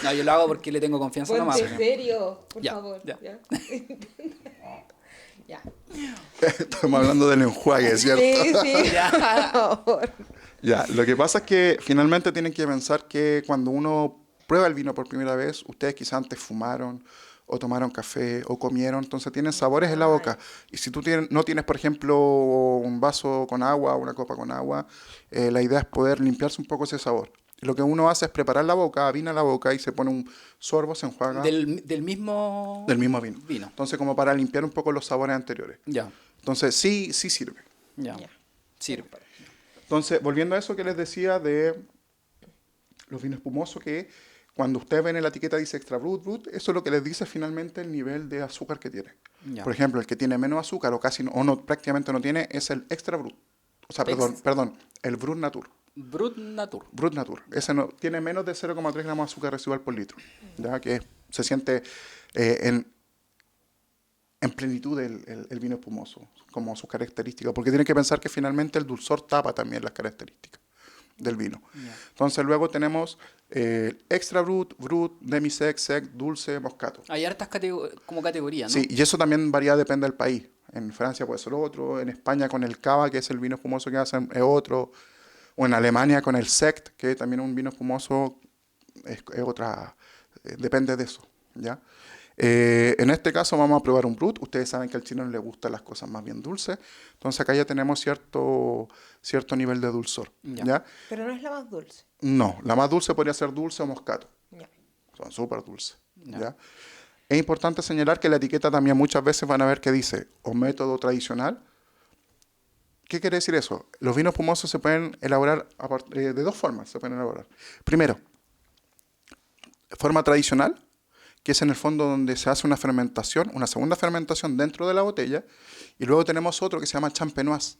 No, yo lo hago porque le tengo confianza nomás. Ponte serio, por Ya, favor. ya. Ya. Ya. Estamos hablando del enjuague, ¿cierto? Sí, sí. Ya. Por favor. Ya, lo que pasa es que finalmente tienen que pensar que cuando uno prueba el vino por primera vez, ustedes quizás antes fumaron o tomaron café o comieron, entonces tienen sabores en la boca. Y si tú no tienes, por ejemplo, un vaso con agua o una copa con agua, la idea es poder limpiarse un poco ese sabor. Y lo que uno hace es preparar la boca, avina la boca y se pone un sorbo, se enjuaga Del mismo... del mismo vino. Vino. Entonces, como para limpiar un poco los sabores anteriores. Ya. Entonces, sí sirve. Ya. Ya. Sirve. Entonces, volviendo a eso que les decía de los vinos espumosos, que cuando ustedes ven en la etiqueta dice extra brut, brut, eso es lo que les dice finalmente el nivel de azúcar que tiene. Ya. Por ejemplo, el que tiene menos azúcar o casi prácticamente no tiene es el extra brut. O sea, perdón, el brut natur. Brut Natur. Brut natur. Ese no, tiene menos de 0,3 gramos de azúcar residual por litro. Ya que se siente en plenitud el vino espumoso, como sus características, porque tienen que pensar que finalmente el dulzor tapa también las características del vino. Ya. Entonces luego tenemos extra brut, brut, demi-sec, sec, dulce, moscato. Hay hartas como categorías, ¿no? Sí, y eso también varía, depende del país. En Francia puede ser otro, en España con el cava, que es el vino espumoso que hacen, es otro, o en Alemania con el sect, que también un vino espumoso es otra, depende de eso, ¿ya? En este caso vamos a probar un brut. Ustedes saben que al chileno le gustan las cosas más bien dulces. Entonces acá ya tenemos cierto nivel de dulzor. Ya. ¿Ya? Pero no es la más dulce. No, la más dulce podría ser dulce o moscato. Ya. Son súper dulces. Ya. ¿Ya? Es importante señalar que la etiqueta también muchas veces van a ver que dice o método tradicional. ¿Qué quiere decir eso? Los vinos espumosos se pueden elaborar de 2 formas. Se pueden elaborar. Primero, forma tradicional, que es en el fondo donde se hace una fermentación, una segunda fermentación dentro de la botella, y luego tenemos otro que se llama champenoise.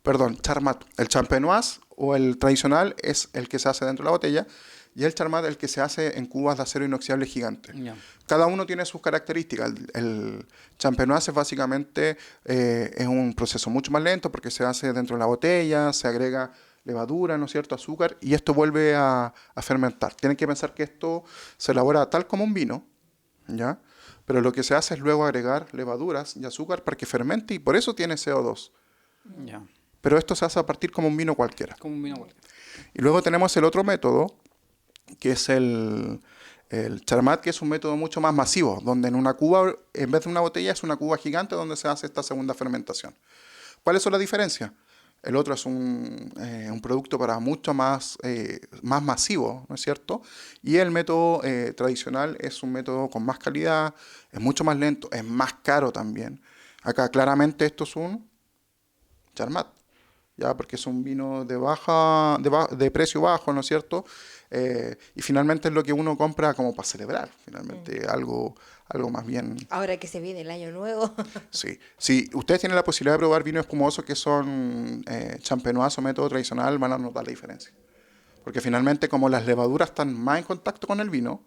Perdón, charmat. El champenoise o el tradicional es el que se hace dentro de la botella, y el charmat el que se hace en cubas de acero inoxidable gigante. Ya. Cada uno tiene sus características. El champenoise es básicamente es un proceso mucho más lento porque se hace dentro de la botella, se agrega levadura, ¿no es cierto?, azúcar, y esto vuelve a fermentar. Tienen que pensar que esto se elabora tal como un vino, ¿ya? Pero lo que se hace es luego agregar levaduras y azúcar para que fermente y por eso tiene CO2. Ya. Pero esto se hace a partir como un vino cualquiera. Como un vino cualquiera. Y luego tenemos el otro método, que es el Charmat, que es un método mucho más masivo, donde en una cuba, en vez de una botella, es una cuba gigante donde se hace esta segunda fermentación. ¿Cuáles son las diferencias? El otro es un producto para mucho más, más masivo, ¿no es cierto? Y el método tradicional es un método con más calidad, es mucho más lento, es más caro también. Acá claramente esto es un Charmat, ya porque es un vino de precio bajo, ¿no es cierto? Y finalmente es lo que uno compra como para celebrar, finalmente, algo más bien. Ahora que se viene el año nuevo. Sí, si ustedes tienen la posibilidad de probar vinos espumosos que son champenois o método tradicional, van a notar la diferencia. Porque finalmente, como las levaduras están más en contacto con el vino,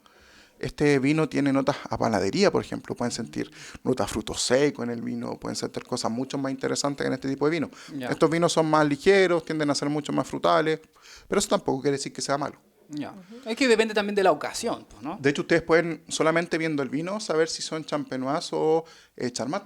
este vino tiene notas a panadería, por ejemplo. Pueden sentir notas a frutos secos en el vino, pueden sentir cosas mucho más interesantes en este tipo de vino. Ya. Estos vinos son más ligeros, tienden a ser mucho más frutales, pero eso tampoco quiere decir que sea malo. Ya. Es que depende también de la ocasión, pues, ¿no? De hecho, ustedes pueden, solamente viendo el vino, saber si son champenois o charmat.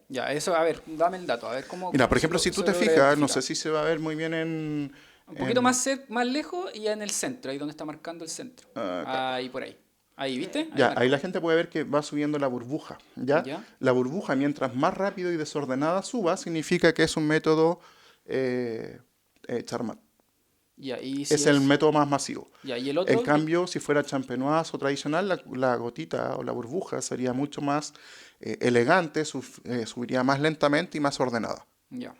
Ya, eso, a ver, dame el dato, a ver cómo... Mira, por cómo ejemplo, se si tú te logra fijas, no identificar. sé si se va a ver muy bien Un poquito más lejos y ya en el centro, ahí donde está marcando el centro. Acá. Ahí por ahí. Ahí, ¿viste? Ya, marcó. ahí la gente puede ver que va subiendo la burbuja, ¿ya? Ya. La burbuja, mientras más rápido y desordenada suba, significa que es un método charmat. Ya, y si Es el método más masivo. Ya, y el otro... En cambio, si fuera champenois o tradicional, la gotita o la burbuja sería mucho más elegante, subiría más lentamente y más ordenada. Ya,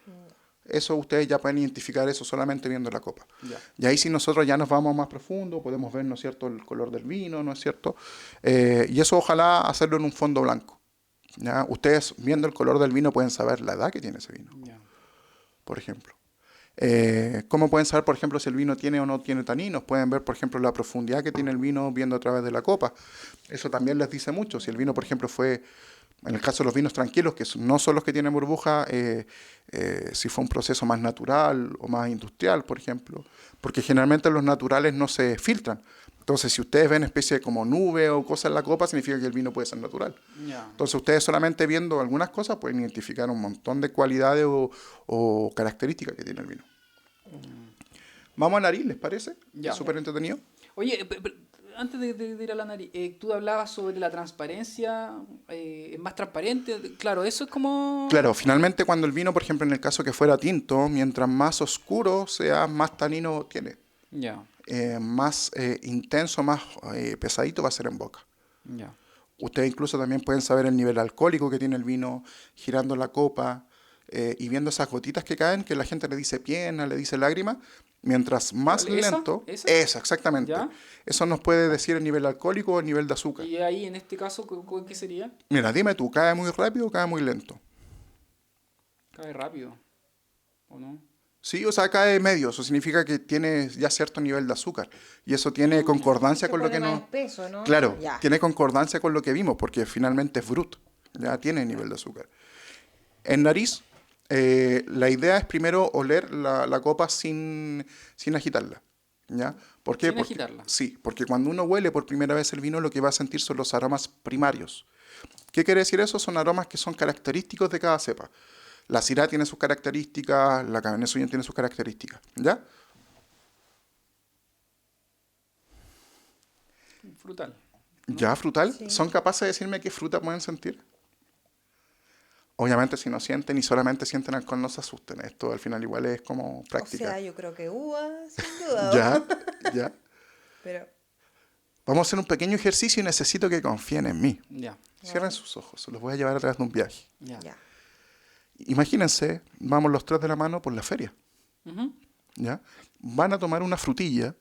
Eso ustedes ya pueden identificar eso solamente viendo la copa. ya. Y ahí si nosotros ya nos vamos más profundo, podemos ver, ¿no es cierto?, el color del vino, ¿no es cierto? Y eso ojalá hacerlo en un fondo blanco. ¿Ya? Ustedes viendo el color del vino pueden saber la edad que tiene ese vino, Ya. por ejemplo. ¿Cómo pueden saber, por ejemplo, si el vino tiene o no tiene taninos? Pueden ver, por ejemplo, la profundidad que tiene el vino viendo a través de la copa. Eso también les dice mucho. Si el vino, por ejemplo, fue, en el caso de los vinos tranquilos, que no son los que tienen burbuja, si fue un proceso más natural o más industrial, por ejemplo. Porque generalmente los naturales no se filtran. Entonces, si ustedes ven especie de como nube o cosas en la copa, significa que el vino puede ser natural. Ya. Entonces, ustedes solamente viendo algunas cosas pueden identificar un montón de cualidades o características que tiene el vino. Vamos a nariz, ¿les parece? Ya. Súper entretenido. Oye, antes de ir a la nariz, tú hablabas sobre la transparencia, es más transparente, claro, eso es como... Claro, finalmente cuando el vino, por ejemplo, en el caso que fuera tinto, mientras más oscuro sea, más tanino tiene. Ya, Más intenso, más pesadito va a ser en boca. ya. Ustedes incluso también pueden saber el nivel alcohólico que tiene el vino girando la copa y viendo esas gotitas que caen, que la gente le dice piena, le dice lágrima. Mientras más ¿Cuál, esa? lento, ¿Esa? eso, exactamente. ¿Ya? Eso nos puede decir el nivel alcohólico o el nivel de azúcar. Y ahí, en este caso, ¿qué sería? Mira, dime tú, ¿cae muy rápido o cae muy lento? Cae rápido, ¿o no? Sí, o sea, cae medio. Eso significa que tiene ya cierto nivel de azúcar. Y eso tiene concordancia Se con lo pone que más no... espeso, ¿no? Claro, Ya. tiene concordancia con lo que vimos, porque finalmente es brut. Ya tiene nivel de azúcar. En nariz, la idea es primero oler la copa sin agitarla. ¿Ya? ¿Por qué? Sin agitarla. Sí, porque cuando uno huele por primera vez el vino, lo que va a sentir son los aromas primarios. ¿Qué quiere decir eso? Son aromas que son característicos de cada cepa. La Syrah tiene sus características, la Cabernet Sauvignon tiene sus características. ¿Ya? Frutal. ¿Ya frutal? Sí. ¿Son capaces de decirme qué fruta pueden sentir? Obviamente si no sienten y solamente sienten alcohol no se asusten. Esto al final igual es como O práctica. sea, yo creo que uva, sin duda. Ya, ya. Pero, Vamos a hacer un pequeño ejercicio y necesito que confíen en mí. Ya, Cierren sus ojos, se los voy a llevar a través de un viaje. ya. ya. Imagínense, vamos los tres de la mano por la feria. Ujú. ¿Ya? Van a tomar una frutilla,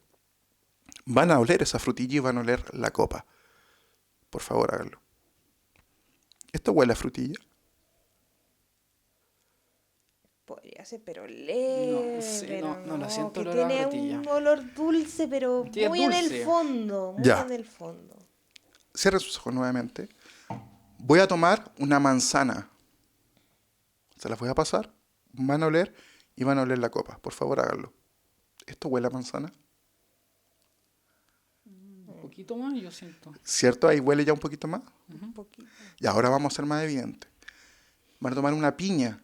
van a oler esa frutilla y van a oler la copa. Por favor, háganlo. ¿Esto huele a frutilla? Podría ser, pero leve. No, sí, pero no la siento que olor a tiene frutilla. un olor dulce, pero Sí, es muy en el dulce. fondo. Muy Ya. en el fondo. Cierren sus ojos nuevamente. Voy a tomar una manzana. Se las voy a pasar. Van a oler y van a oler la copa. Por favor, háganlo. ¿Esto huele a manzana? poquito más, yo siento. ¿Cierto? Ahí huele ya un poquito más. Un poquito. Y ahora vamos a ser más evidentes. Van a tomar una piña.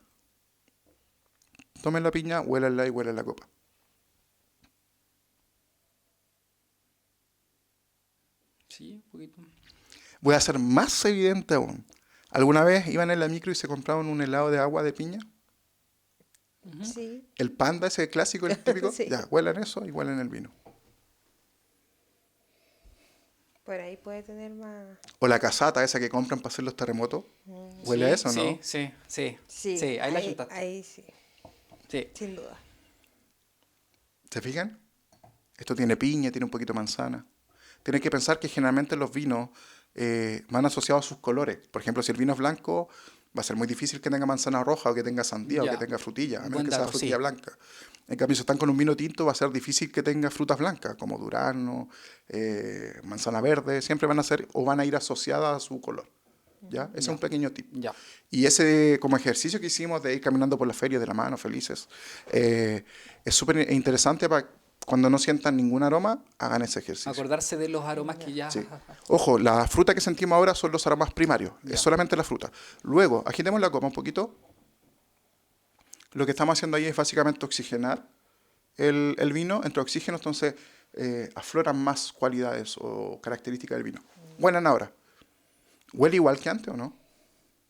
Tomen la piña, huélanla y huelen la copa. Sí, un poquito. Voy a ser más evidente aún. ¿Alguna vez iban en la micro y se compraban un helado de agua de piña? Sí. El Panda, ese clásico, el típico. Sí. Ya, huelan eso y huelen el vino. Por ahí puede tener más. O la casata, esa que compran para hacer los terremotos. ¿Huele a eso, no? Sí, sí, sí. Sí, Sí, ahí la juntaste. ahí sí, Sí. sin duda. ¿Se fijan? Esto tiene piña, tiene un poquito de manzana. Tienen que pensar que generalmente los vinos van asociados a sus colores. Por ejemplo, si el vino es blanco, va a ser muy difícil que tenga manzana roja o que tenga sandía o Ya. que tenga frutilla, a menos Buen que sea dato, frutilla sí. blanca. En cambio, si están con un vino tinto, va a ser difícil que tenga frutas blancas, como durazno, manzana verde. Siempre van a ser o van a ir asociadas a su color. ¿Ya? Ese es un pequeño tip. Ya. Y ese como ejercicio que hicimos de ir caminando por la feria de la mano, felices, es súper interesante para cuando no sientan ningún aroma, hagan ese ejercicio. Acordarse de los aromas que ya... Sí. Ojo, la fruta que sentimos ahora son los aromas primarios, Ya. es solamente la fruta. Luego, agitemos la copa un poquito. Lo que estamos haciendo ahí es básicamente oxigenar el vino. Entre oxígeno, entonces, afloran más cualidades o características del vino. Huelan ahora. ¿Huele igual que antes o no?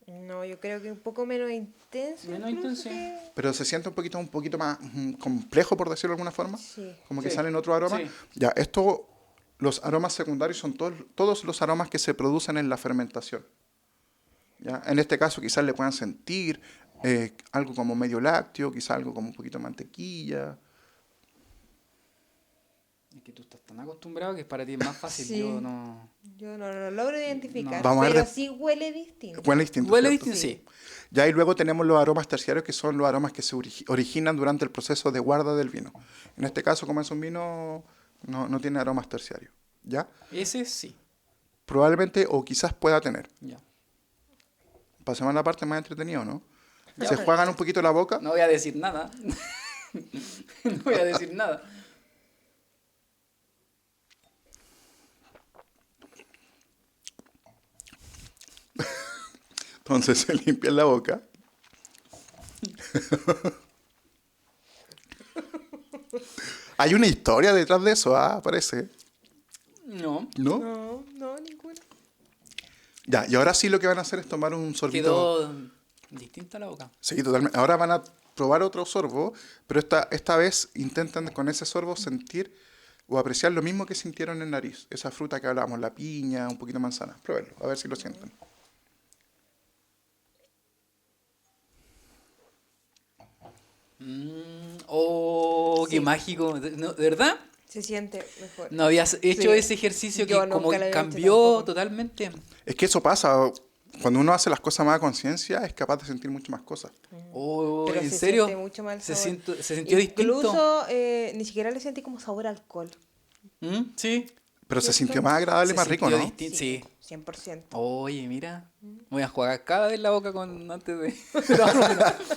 No, yo creo que un poco menos intenso. Menos incluso intenso. que- Pero se siente un poquito más complejo, por decirlo de alguna forma. Sí. Como que Sí. salen otros aromas. Sí. Ya, esto, los aromas secundarios son todos los aromas que se producen en la fermentación. ¿Ya? En este caso quizás le puedan sentir algo como medio lácteo, quizás algo como un poquito de mantequilla. Es que tú estás tan acostumbrado que para ti es más fácil. Sí. Yo no... Yo no lo logro identificar, No. Vamos a ver pero de- sí huele distinto. Huele distinto. Huele ¿cierto? distinto, sí. Ya, y luego tenemos los aromas terciarios, que son los aromas que se originan durante el proceso de guarda del vino. En este caso, como es un vino, no tiene aromas terciarios. ¿Ya? Ese sí. Probablemente o quizás pueda tener. Ya. Pasemos a la parte más entretenida, ¿no? Ya, Se pues. juegan un poquito la boca. No voy a decir nada. No voy a decir nada. Entonces se limpian la boca. Hay una historia detrás de eso, parece. No. ¿No? No, ninguna. Ya, y ahora sí lo que van a hacer es tomar un sorbito. Quedó distinta la boca. Sí, totalmente. Ahora van a probar otro sorbo, pero esta vez intentan con ese sorbo sentir o apreciar lo mismo que sintieron en nariz. Esa fruta que hablábamos, la piña, un poquito de manzana. Pruébenlo, a ver si lo sienten. Oh, qué Sí. mágico. ¿De verdad? Se siente mejor. No habías hecho Sí. ese ejercicio que Yo nunca como lo había hecho cambió tampoco. totalmente. Es que eso pasa. Cuando uno hace las cosas más a conciencia, es capaz de sentir mucho más cosas. Oh, Pero ¿en se serio? siente mucho más el Se, sabor. se sintió distinto. Incluso ni siquiera le sentí como sabor a alcohol. Sí. Pero se ¿Cierto? sintió más agradable, Se más rico, sintió ¿no? distinto, sí. 100%. Oye, mira. Voy a jugar cada vez la boca con antes de.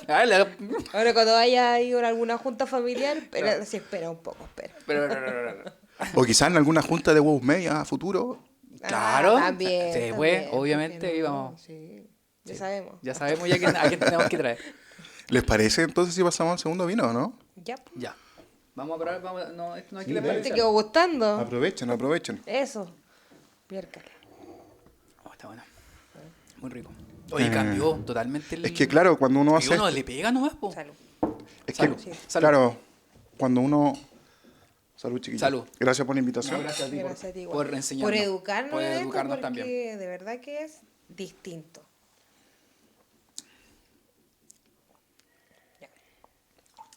Ah, Ahora cuando vaya ahí a alguna junta familiar, se espera un poco, espera. pero. O quizás en alguna junta de huevos media a futuro. Claro. También. Sí, también, pues, ¿por qué obviamente no? íbamos. Sí, ya sabemos. Ya sabemos ya a quién tenemos que traer. ¿Les parece entonces si pasamos al segundo vino o no? Ya, pues. Ya. Vamos a probar. Vamos, no, esto no hay que Sí, le dale. ¿Te parece. quedó gustando? Aprovechen, aprovechen. Eso. Piércale. Oh, está bueno. Muy rico. Oye, cambió totalmente el. Es que claro, cuando uno Y hace... uno le pega nomás, po. Salud. Es que, Salud. Sí. Salud. claro, cuando uno... Salud, chiquillos. Salud. Gracias por la invitación. No, gracias a ti Gracias a ti, igual. por enseñarnos. Por educarnos, Por en esto, educarnos porque también. de verdad que es distinto.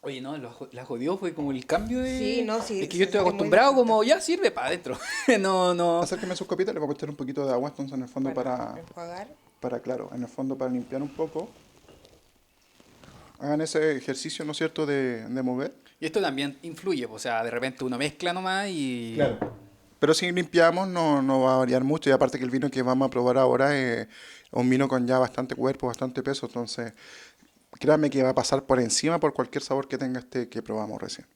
Oye, no, la jodió fue como el cambio de... Sí, no, sí, Es que se yo estoy siente muy acostumbrado distinto. como, ya sirve para adentro. No. Acérqueme sus copitas, le voy a meter un poquito de agua entonces en el fondo para, enjuagar. claro, en el fondo para limpiar un poco. Hagan ese ejercicio, ¿no es cierto?, de mover. Y esto también influye, o sea, de repente uno mezcla nomás y... Pero si limpiamos no va a variar mucho y aparte que el vino que vamos a probar ahora es un vino con ya bastante cuerpo, bastante peso, entonces créanme que va a pasar por encima por cualquier sabor que tenga este que probamos recién.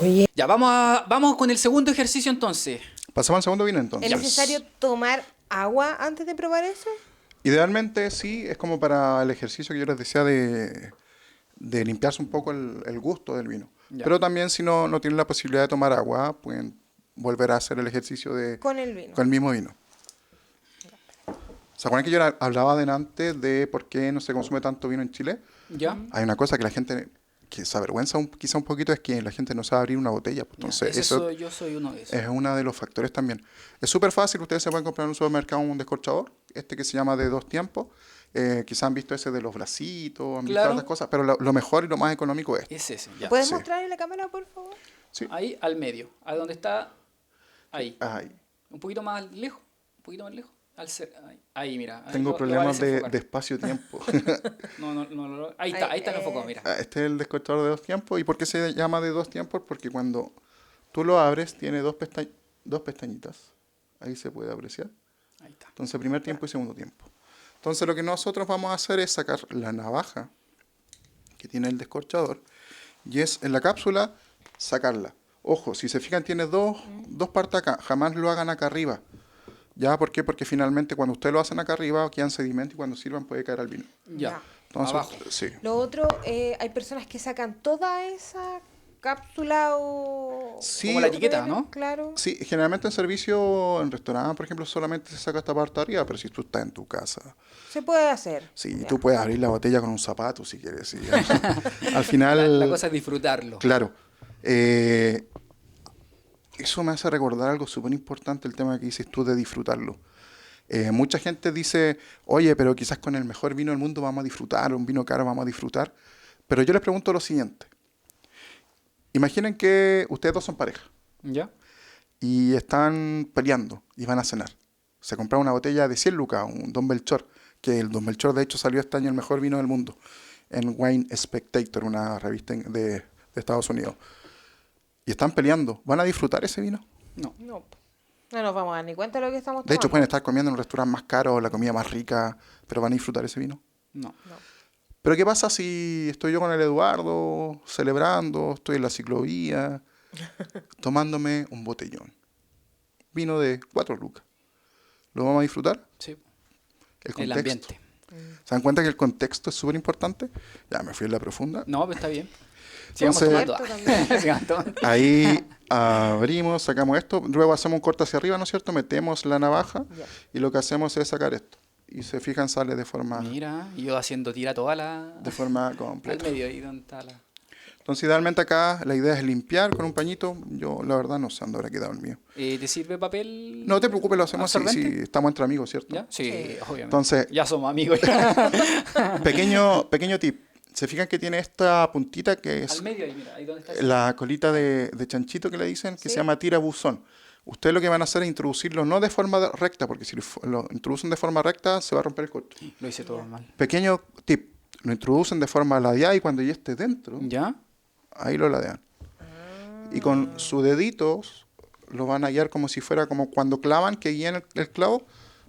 Oye, Ya, vamos con el segundo ejercicio entonces. Pasamos al segundo vino entonces. ¿es necesario tomar agua antes de probar eso? Idealmente sí, es como para el ejercicio que yo les decía de limpiarse un poco el gusto del vino. Ya. Pero también si no tienen la posibilidad de tomar agua, pueden volver a hacer el ejercicio Con el vino. con el mismo vino. ¿Se acuerdan que yo hablaba delante de por qué no se consume tanto vino en Chile? ¿Ya? Hay una cosa que la gente que se avergüenza quizá un poquito, es que la gente no sabe abrir una botella. Pues, entonces, Yo soy uno de esos. es uno de los factores también. Es súper fácil, ustedes se pueden comprar en un supermercado un descorchador, que se llama de 2 tiempos. Quizás han visto ese de los bracitos, han visto Claro. otras cosas, pero lo mejor y lo más económico es. Es ese, ya. ¿Puedes Sí. mostrar en la cámara, por favor? Sí. Ahí al medio, a donde está, ahí. Ay, Un poquito más lejos, un poquito más lejos. Ahí, mira. Ahí tengo lo problemas vas a de desenfocar. espacio-tiempo. No, ahí está enfocado, mira. Este es el descorchador de 2 tiempos. ¿Y por qué se llama de 2 tiempos? Porque cuando tú lo abres, tiene dos pestañitas. Ahí se puede apreciar. Ahí está. Entonces, primer tiempo y segundo tiempo. Entonces, lo que nosotros vamos a hacer es sacar la navaja que tiene el descorchador y es en la cápsula sacarla. Ojo, si se fijan, tiene dos partes acá. Jamás lo hagan acá arriba. ¿Ya? ¿Por qué? Porque finalmente cuando ustedes lo hacen acá arriba, quedan sedimentos y cuando sirvan puede caer al vino. Ya. Entonces, Abajo. sí. Lo otro, hay personas que sacan toda esa cápsula o... Sí, Como la etiqueta, ¿no? Claro. Sí, generalmente en servicio, en restaurante, por ejemplo, solamente se saca esta parte de arriba, pero si tú estás en tu casa, Se puede hacer. sí, Ya. tú puedes abrir la botella con un zapato si quieres. Sí. Al final, La cosa es disfrutarlo. claro. Eso me hace recordar algo súper importante, el tema que dices tú de disfrutarlo. Mucha gente dice, oye, pero quizás con el mejor vino del mundo vamos a disfrutar, un vino caro vamos a disfrutar. Pero yo les pregunto lo siguiente. Imaginen que ustedes dos son pareja ¿Ya? y están peleando y van a cenar. Se compraron una botella de 100 lucas, un Don Belchor, que el Don Belchor de hecho salió este año el mejor vino del mundo en Wine Spectator, una revista de Estados Unidos. Y están peleando. ¿Van a disfrutar ese vino? No. No, no nos vamos a dar ni cuenta de lo que estamos De hecho, tomando. pueden estar comiendo en un restaurante más caro, la comida más rica, pero van a disfrutar ese vino. No. Pero ¿qué pasa si estoy yo con el Eduardo, celebrando, estoy en la ciclovía, tomándome un botellón? Vino de 4 lucas. ¿Lo vamos a disfrutar? Sí. El El contexto. ambiente. ¿Se dan cuenta que el contexto es súper importante? Ya me fui en la profunda. No, pero está bien. Sigamos Entonces- tomando. Cierto también. Sigamos tomando. Ahí abrimos, sacamos esto, luego hacemos un corte hacia arriba, ¿no es cierto? Metemos la navaja Ya. y lo que hacemos es sacar esto. Y se fijan, sale de forma Mira, y yo haciendo tira toda la... Al completa. medio ahí donde está la... Entonces, idealmente acá la idea es limpiar con un pañito. Yo, la verdad, no sé dónde habrá quedado el mío. ¿Te sirve papel? No te preocupes, lo hacemos si ¿Absorbente? estamos entre amigos, ¿cierto? ¿Ya? Sí, Sí. obviamente. Entonces, Ya somos amigos. pequeño tip. ¿Se fijan que tiene esta puntita que es Al medio ahí, mira, ahí donde está. la colita de chanchito que le dicen, que Sí. se llama tirabuzón? Ustedes lo que van a hacer es introducirlo no de forma recta, porque si lo introducen de forma recta se va a romper el corcho. Lo hice todo mal. Pequeño tip. Lo introducen de forma ladeada y cuando ya esté dentro, ¿Ya? ahí lo ladean. Y con sus deditos lo van a guiar como si fuera como cuando clavan, que guían el clavo,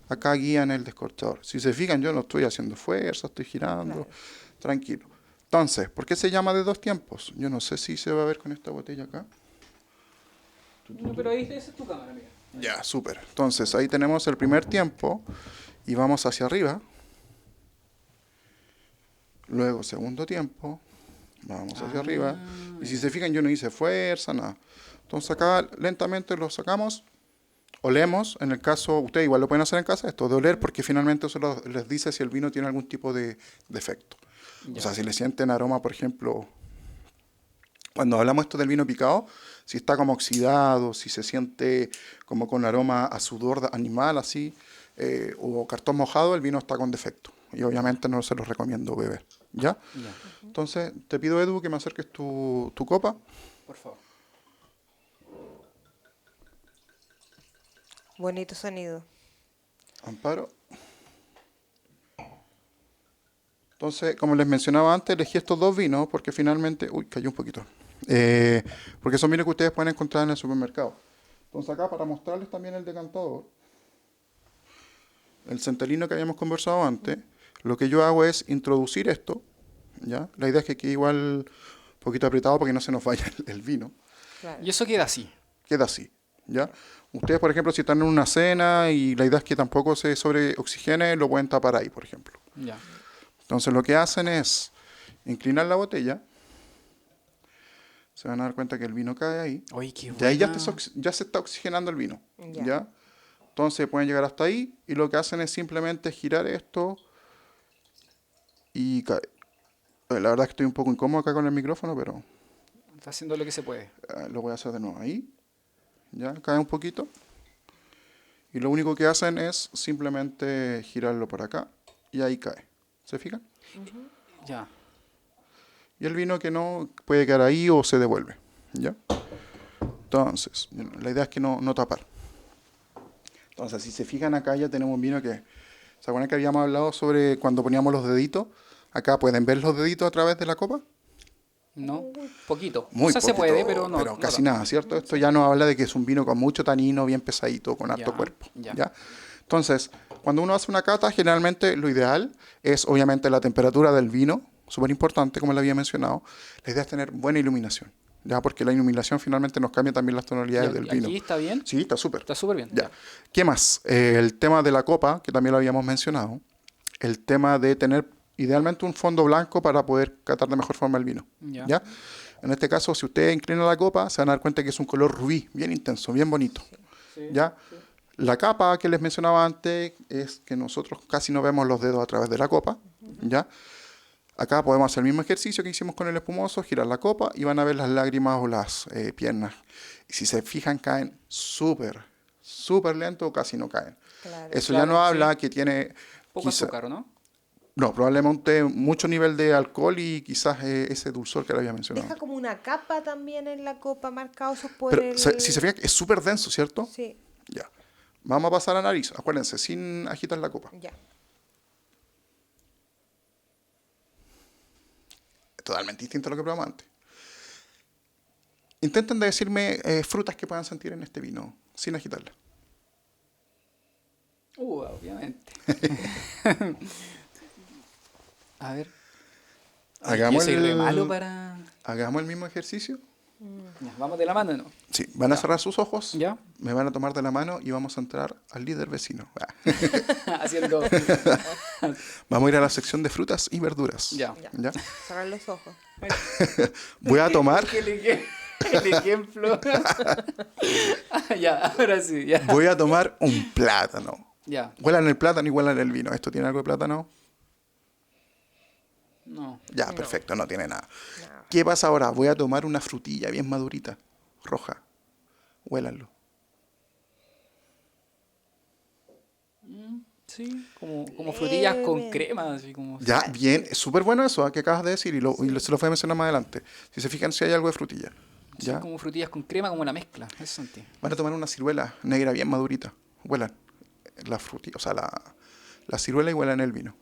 acá guían el descorchador. Si se fijan, yo no estoy haciendo fuerza, estoy girando, tranquilo. Entonces, ¿por qué se llama de 2 tiempos? Yo no sé si se va a ver con esta botella acá. No, pero ahí esa es tu cámara, mira. Ya, súper. Entonces, ahí tenemos el primer tiempo y vamos hacia arriba. Luego, segundo tiempo, vamos hacia arriba. Y si se fijan, yo no hice fuerza, nada. Entonces, acá lentamente lo sacamos. Olemos, en el caso, ustedes igual lo pueden hacer en casa, esto de oler, porque finalmente eso les dice si el vino tiene algún tipo de defecto. O sea, si le sienten aroma, por ejemplo, cuando hablamos esto del vino picado, si está como oxidado, si se siente como con aroma a sudor animal, así, o cartón mojado, el vino está con defecto. Y obviamente no se los recomiendo beber. ¿Ya? Ya, Entonces, te pido, Edu, que me acerques tu copa. por favor. Bonito sonido. Amparo. Entonces, como les mencionaba antes, elegí estos 2 vinos porque finalmente... Uy, cayó un poquito. Porque son vinos que ustedes pueden encontrar en el supermercado. Entonces acá, para mostrarles también el decantador, el centelino que habíamos conversado antes, lo que yo hago es introducir esto, ¿ya? La idea es que quede igual un poquito apretado para que no se nos vaya el vino. Claro. Y eso queda así. Queda así, ¿ya? Ustedes, por ejemplo, si están en una cena y la idea es que tampoco se sobreoxigene, lo pueden tapar ahí, por ejemplo. Ya. Entonces lo que hacen es inclinar la botella. Se van a dar cuenta que el vino cae ahí. Oye, qué Y ahí ya, buena. ya se está oxigenando el vino. Ya. ¿Ya? Entonces pueden llegar hasta ahí y lo que hacen es simplemente girar esto y cae. La verdad es que estoy un poco incómodo acá con el micrófono, pero Está haciendo lo que se puede. lo voy a hacer de nuevo. Ahí. Ya, cae un poquito. Y lo único que hacen es simplemente girarlo por acá y ahí cae. ¿Se fijan? Ya. Y el vino que no puede quedar ahí o se devuelve. ¿Ya? Entonces, la idea es que no tapar. Entonces, si se fijan acá ya tenemos un vino que... ¿Se acuerdan que habíamos hablado sobre cuando poníamos los deditos? Acá pueden ver los deditos a través de la copa. No, poquito. Muy o sea, se poquito, puede, pero no. no casi tanto. nada, ¿cierto? Esto ya nos habla de que es un vino con mucho tanino, bien pesadito, con harto Ya, cuerpo. ya. ¿Ya? Entonces, cuando uno hace una cata, generalmente lo ideal es obviamente la temperatura del vino, súper importante, como le había mencionado. La idea es tener buena iluminación, ¿ya? Porque la iluminación finalmente nos cambia también las tonalidades Ya, del ¿y vino. aquí está bien? Sí, está súper. Está súper bien. Ya. ¿Qué más? El tema de la copa, que también lo habíamos mencionado. El tema de tener idealmente un fondo blanco para poder catar de mejor forma el vino. Ya. ¿Ya? En este caso, si ustedes inclinan la copa, se van a dar cuenta que es un color rubí, bien intenso, bien bonito. Sí, ¿Ya? La capa que les mencionaba antes es que nosotros casi no vemos los dedos a través de la copa. ¿Ya? Acá podemos hacer el mismo ejercicio que hicimos con el espumoso, girar la copa y van a ver las lágrimas o las piernas. Y si se fijan, caen súper lento o casi no caen. Claro. Eso Claro, ya nos habla sí. que tiene... Poco quizá- azúcar, ¿o no? No, probablemente mucho nivel de alcohol y quizás ese dulzor que le había mencionado. Deja como una capa también en la copa, marcados por Pero el... si se fijan, es súper denso, ¿cierto? Sí, Ya. Vamos a pasar a nariz, acuérdense, sin agitar la copa. ya. Totalmente distinto a lo que probamos antes. Intenten de decirme frutas que puedan sentir en este vino, sin agitarla. Obviamente. A ver. Hagamos Yo soy re el- malo para... Hagamos el mismo ejercicio. Ya, vamos de la mano, ¿no? Sí, van a cerrar sus ojos, Ya. me van a tomar de la mano y vamos a entrar al líder vecino. Haciendo... Vamos a ir a la sección de frutas y verduras. Ya. ¿Ya? Cerrar los ojos. Voy a tomar... El ejemplo. Ya, ahora sí, ya. Voy a tomar un plátano. Ya. Huelan el plátano y huelan el vino. ¿Esto tiene algo de plátano? No. Ya, perfecto, no tiene nada. ¿Qué pasa ahora? Voy a tomar una frutilla bien madurita, roja. Huélanlo. Sí, como frutillas con Leve. crema, así como... Ya, bien, es súper bueno eso que acabas de decir y se lo voy a mencionar más adelante. Si se fijan, si hay algo de frutilla. Sí, ¿Ya? como frutillas con crema, como la mezcla. Eso sentí. Van a tomar una ciruela negra bien madurita. Huelan la frutilla, o sea, la ciruela y huelan el vino.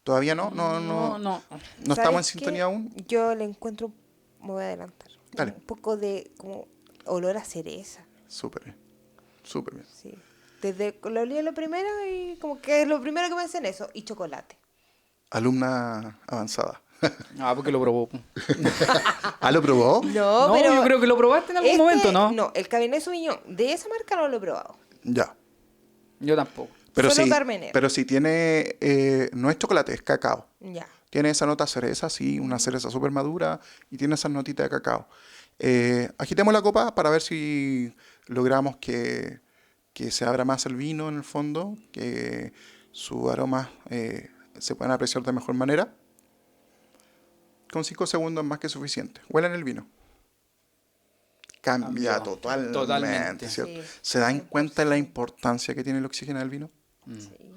¿Todavía no? ¿No estamos en ¿Sabes sintonía qué? aún? Yo le encuentro, me voy a adelantar, Dale. un poco de como olor a cereza, Súper bien. Súper bien. sí. Desde lo olí lo primero y como que es lo primero que pensé en eso, y chocolate. Alumna avanzada. Ah, porque lo probó. ¿Ah, lo probó? No, No, pero yo creo que lo probaste en algún este- momento, ¿no? No, el Cabernet Sauvignon de esa marca no lo he probado. Ya. Yo tampoco. Pero Solo sí, Carmenère. pero sí tiene, no es chocolate, es cacao. Ya. Tiene esa nota cereza, sí, una cereza súper madura y tiene esa notita de cacao. Agitemos la copa para ver si logramos que se abra más el vino en el fondo, que sus aromas se puedan apreciar de mejor manera. Con 5 segundos es más que suficiente. Huelen el vino. Cambia Cambió. totalmente, Totalmente. ¿cierto? Sí, ¿Se dan cuenta de la importancia que tiene el oxígeno del vino?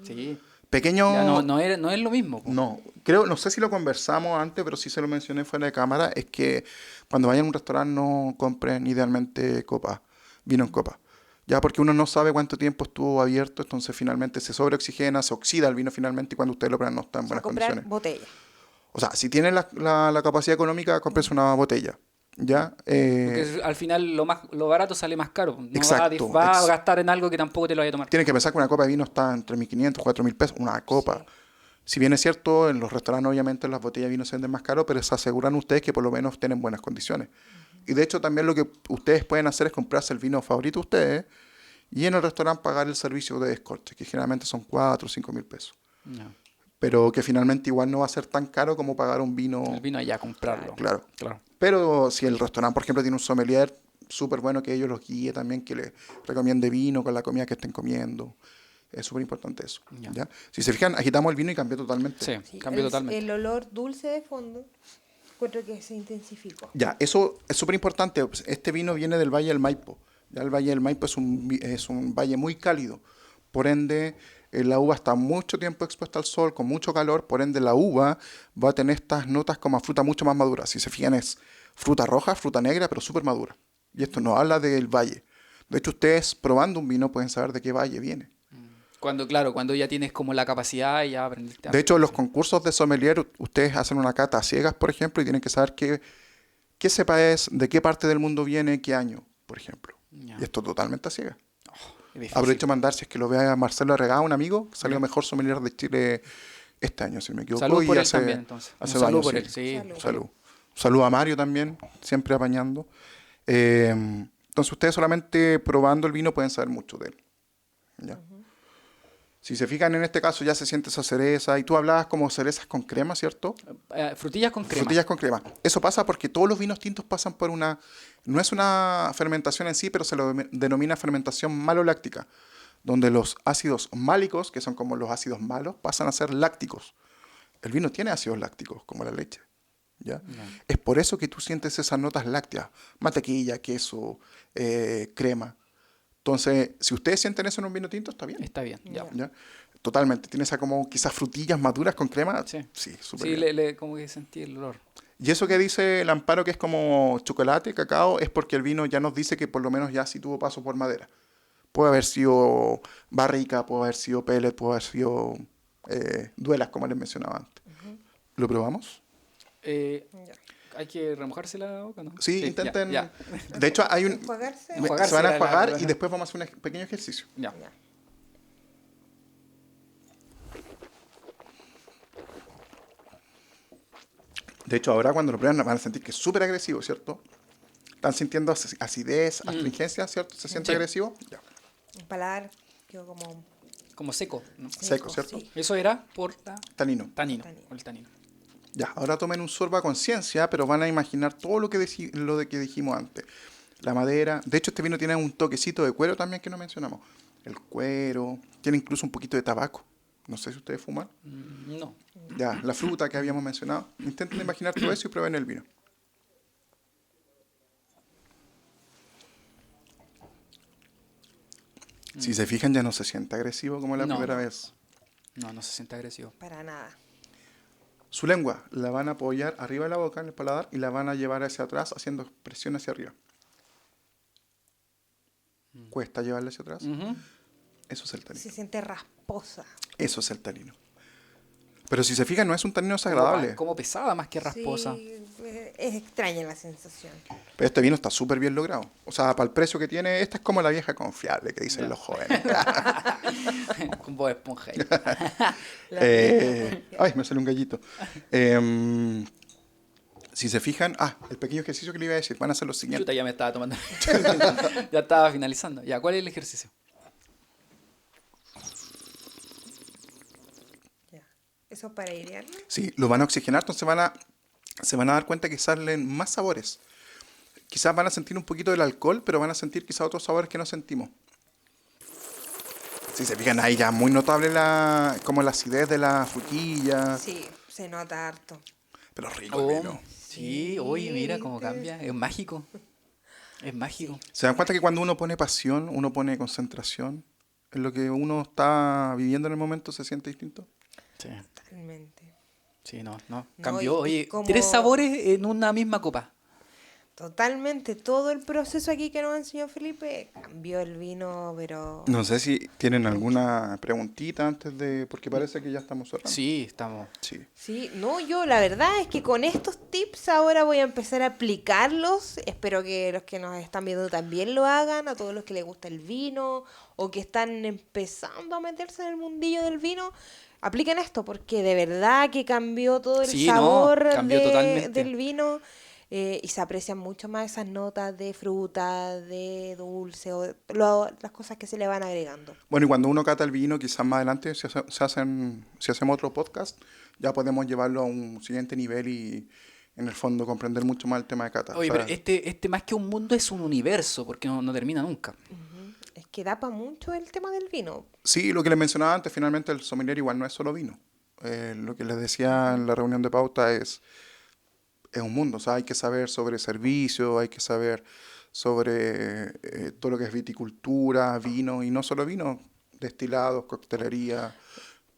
Sí. Pequeño... Ya no es lo mismo. Po. No, no sé si lo conversamos antes, pero sí se lo mencioné fuera de cámara, es que cuando vayan a un restaurante no compren idealmente vino en copa. Ya porque uno no sabe cuánto tiempo estuvo abierto, entonces finalmente se sobreoxigena, se oxida el vino finalmente y cuando ustedes lo prueban no está en A buenas comprar condiciones. botella. O sea, si tienen la capacidad económica, cómprense una botella. ¿Ya? Porque al final lo barato sale más caro. No Exacto, va a gastar en algo que tampoco te lo vaya a tomar. Tienen que pensar que una copa de vino está entre 1.500 y 4.000 pesos, una copa. Si bien es cierto, en los restaurantes obviamente las botellas de vino se venden más caro, pero se aseguran ustedes que por lo menos tienen buenas condiciones. Y de hecho también lo que ustedes pueden hacer es comprarse el vino favorito de ustedes y en el restaurante pagar el servicio de descorche, que generalmente son 4 o 5 mil pesos. No. Pero que finalmente igual no va a ser tan caro como pagar un vino. El vino allá a comprarlo. Claro. Claro. Pero si el restaurante, por ejemplo, tiene un sommelier, súper bueno que ellos los guíe también, que les recomiende vino con la comida que estén comiendo. Es súper importante eso. Ya. ¿Ya? Si se fijan, agitamos el vino y cambió totalmente. Sí, Sí, cambió totalmente. el olor dulce de fondo, encuentro que se intensificó. Ya, eso es súper importante. Este vino viene del Valle del Maipo. Ya el Valle del Maipo es un valle muy cálido. Por ende, la uva está mucho tiempo expuesta al sol, con mucho calor. Por ende, la uva va a tener estas notas como a fruta mucho más madura. Si se fijan, es fruta roja, fruta negra, pero súper madura. Y esto nos habla del valle. De hecho, ustedes probando un vino pueden saber de qué valle viene. Cuando ya tienes como la capacidad y ya aprendiste. De hecho, en los concursos de sommelier, ustedes hacen una cata a ciegas, por ejemplo, y tienen que saber qué cepa es, de qué parte del mundo viene, qué año, por ejemplo. Ya. Y esto totalmente a ciegas. Es difícil. Aprovecho de mandar, si es que lo vea Marcelo Arregada, un amigo, que salió mejor sommelier de Chile este año, si no me equivoco. Salud y por él hace- también, entonces. hace Un saludo años, por sí. él, sí. Salud. Salud. Salud a Mario también, siempre apañando. Entonces ustedes solamente probando el vino pueden saber mucho de él. ¿Ya? Si se fijan en este caso ya se siente esa cereza, y tú hablabas como cerezas con crema, ¿cierto? Frutillas con crema. Frutillas con crema. Eso pasa porque todos los vinos tintos pasan por una... No es una fermentación en sí, pero se lo denomina fermentación maloláctica, donde los ácidos málicos, que son como los ácidos malos, pasan a ser lácticos. El vino tiene ácidos lácticos, como la leche. ¿Ya? Es por eso que tú sientes esas notas lácteas, mantequilla, queso, crema. Entonces, si ustedes sienten eso en un vino tinto, está bien. Está bien, ya. ¿Ya? Totalmente. Tiene esa como quizás frutillas maduras con crema. Sí. Sí, súper Sí, bien. como que sentí el olor. Y eso que dice el amparo que es como chocolate, cacao, es porque el vino ya nos dice que por lo menos ya sí tuvo paso por madera. Puede haber sido barrica, puede haber sido pellet, puede haber sido duelas, como les mencionaba antes. ¿Lo probamos? Ya. Hay que remojarse la boca, ¿no? Sí, intenten. Ya. De hecho, hay un. Enjuagarse. Enjuagarse Se van a la- enjuagar la- y después vamos a hacer un pequeño ejercicio. Ya. Ya. De hecho, ahora cuando lo prueban van a sentir que es súper agresivo, ¿cierto? ¿Están sintiendo acidez, astringencia, ¿cierto? ¿Se siente Sí. agresivo? Ya. El paladar quedó como Como seco, ¿no? Seco, ¿cierto? sí. Eso era por la Tanino. tanino. Tanino. Por el tanino. Ya, ahora tomen un sorbo a conciencia, pero van a imaginar todo lo que, lo de que dijimos antes. La madera. De hecho, este vino tiene un toquecito de cuero también que no mencionamos. El cuero. Tiene incluso un poquito de tabaco. No sé si ustedes fuman. No. Ya, la fruta que habíamos mencionado. Intenten imaginar todo eso y prueben el vino. Si se fijan, ya no se siente agresivo como la No. primera vez. No se siente agresivo. para nada. Su lengua la van a apoyar arriba de la boca, en el paladar, y la van a llevar hacia atrás, haciendo presión hacia arriba. Cuesta llevarla hacia atrás. Ujú. Eso es el tanino. Se siente rasposa. Eso es el tanino. Pero si se fijan, no es un tanino desagradable. Como pesada más que rasposa. Sí, es extraña la sensación. Pero este vino está súper bien logrado. O sea, para el precio que tiene, esta es como la vieja confiable que dicen Ya. los jóvenes. Con voz de esponja ahí. Ay, me salió un gallito. Si se fijan, el pequeño ejercicio que le iba a decir, van a hacer lo siguiente. Chuta, ya me estaba tomando. Ya estaba finalizando. Ya, ¿cuál es el ejercicio? Ya. Eso para airearlo. Sí, lo van a oxigenar, entonces se van a dar cuenta que salen más sabores. Quizás van a sentir un poquito del alcohol, pero van a sentir quizás otros sabores que no sentimos. Si se fijan, ahí ya muy notable como la acidez de la frutilla, Sí, se nota harto. pero rico el vino. Sí, oye, mira cómo ¿viste? cambia. Es mágico. Es mágico. ¿Se dan cuenta que cuando uno pone pasión, uno pone concentración? En lo que uno está viviendo en el momento se siente distinto. Sí. Totalmente. Sí, no. y Cambió. Oye, como- 3 sabores en una misma copa. Totalmente. Todo el proceso aquí que nos enseñó Felipe cambió el vino, pero... No sé si tienen alguna preguntita antes de... Porque parece que ya estamos cerrando. Sí, estamos. Sí. Sí, no, yo la verdad es que con estos tips ahora voy a empezar a aplicarlos. Espero que los que nos están viendo también lo hagan, a todos los que les gusta el vino o que están empezando a meterse en el mundillo del vino. apliquen esto, porque de verdad que cambió todo el Sí, no, sabor cambió totalmente. del vino. Y se aprecian mucho más esas notas de fruta, de dulce, o las cosas que se le van agregando. Bueno, y cuando uno cata el vino, quizás más adelante, si hacemos otro podcast, ya podemos llevarlo a un siguiente nivel y en el fondo comprender mucho más el tema de cata. Oye, O sea, pero este más que un mundo es un universo, porque no termina nunca. Ujú. Es que da para mucho el tema del vino. sí, lo que les mencionaba antes, finalmente el sommelier igual no es solo vino. Lo que les decía en la reunión de pauta es un mundo, o sea, hay que saber sobre servicio, hay que saber sobre todo lo que es viticultura, vino, y no solo vino, destilados, coctelería,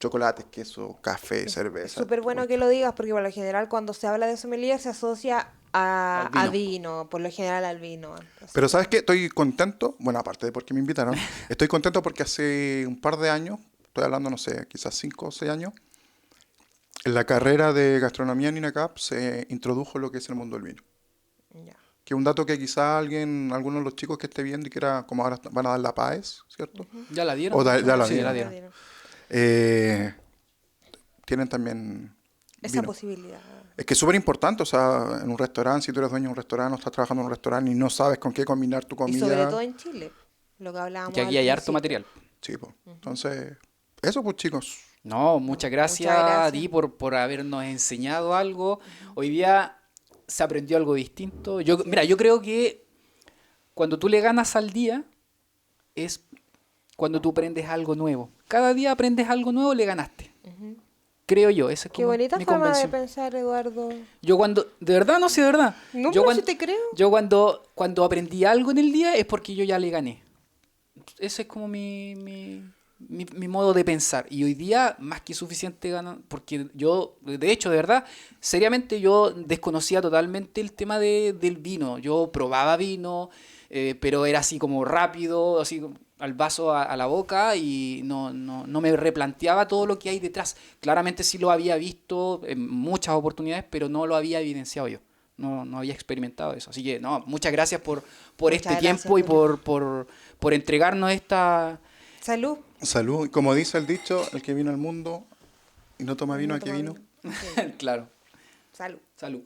chocolates, queso, café, Es cerveza. súper bueno que lo digas porque por lo general cuando se habla de sommelier se asocia Al a vino. vino, por lo general al vino. Así Pero que- ¿sabes qué? Estoy contento, bueno, aparte de porque me invitaron, estoy contento porque hace un par de años, estoy hablando, no sé, quizás 5 o 6 años, en la carrera de gastronomía en INACAP se introdujo lo que es el mundo del vino. ya. Que un dato que quizá alguno de los chicos que esté viendo y que era como ahora van a dar la PAES, ¿cierto? ¿Ya la dieron? O ya la Sí, dieron. la dieron. Eh, tienen también Esa vino. posibilidad. Es que es súper importante, o sea, en un restaurante, si tú eres dueño de un restaurante o estás trabajando en un restaurante y no sabes con qué combinar tu Y comida. sobre todo en Chile, lo que hablábamos Que aquí al hay harto principio. material. Sí, pues. Entonces, eso pues chicos. No, muchas gracias, Muchas gracias. a ti por habernos enseñado algo. Hoy día se aprendió algo distinto. Mira, yo creo que cuando tú le ganas al día es cuando tú aprendes algo nuevo. Cada día aprendes algo nuevo, le ganaste. Ujú. Creo yo, esa es Qué como bonita mi forma de convención. pensar, Eduardo. Yo cuando, de verdad, no sé, de verdad. No, yo pero cuando, sí te creo. yo cuando aprendí algo en el día es porque yo ya le gané. Ese es como mi modo de pensar. Y hoy día, más que suficiente ganan, porque yo, de hecho, de verdad, seriamente yo desconocía totalmente el tema del vino. Yo probaba vino, pero era así como rápido, así como al vaso a la boca y no me replanteaba todo lo que hay detrás. Claramente sí lo había visto en muchas oportunidades, pero no lo había evidenciado yo. No había experimentado eso. Así que, no, muchas gracias por Muchas este gracias, tiempo y Julio. por entregarnos esta... Salud. Salud. Y como dice el dicho, el que vino al mundo y no toma vino, No ¿a qué toma vino? vino. Ok. Claro, Salud. salud.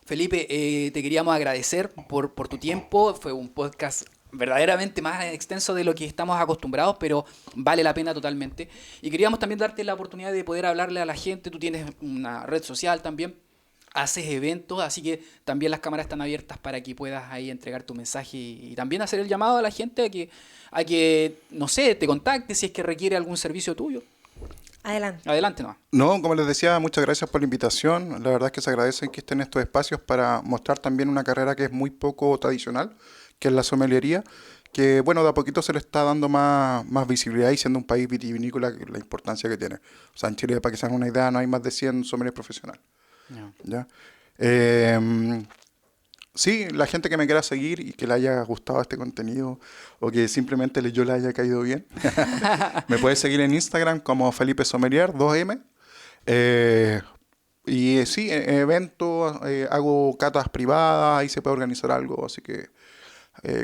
Felipe, te queríamos agradecer por tu tiempo. Fue un podcast verdaderamente más extenso de lo que estamos acostumbrados, pero vale la pena totalmente. Y queríamos también darte la oportunidad de poder hablarle a la gente. Tú tienes una red social también, haces eventos, así que también las cámaras están abiertas para que puedas ahí entregar tu mensaje y también hacer el llamado a la gente a que, no sé, te contacte si es que requiere algún servicio tuyo. Adelante. Adelante, no. No, como les decía, muchas gracias por la invitación. La verdad es que se agradecen que estén estos espacios para mostrar también una carrera que es muy poco tradicional, que es la sommeliería, que bueno, de a poquito se le está dando más visibilidad y siendo un país vitivinícola, la importancia que tiene. O sea, en Chile, para que se hagan una idea, no hay más de 100 sommeliers profesionales. No. ¿Ya? Sí, la gente que me quiera seguir y que le haya gustado este contenido o que simplemente yo le haya caído bien, me puede seguir en Instagram como Felipe Sommelier, 2M. Sí, en eventos, hago catas privadas, ahí se puede organizar algo, así que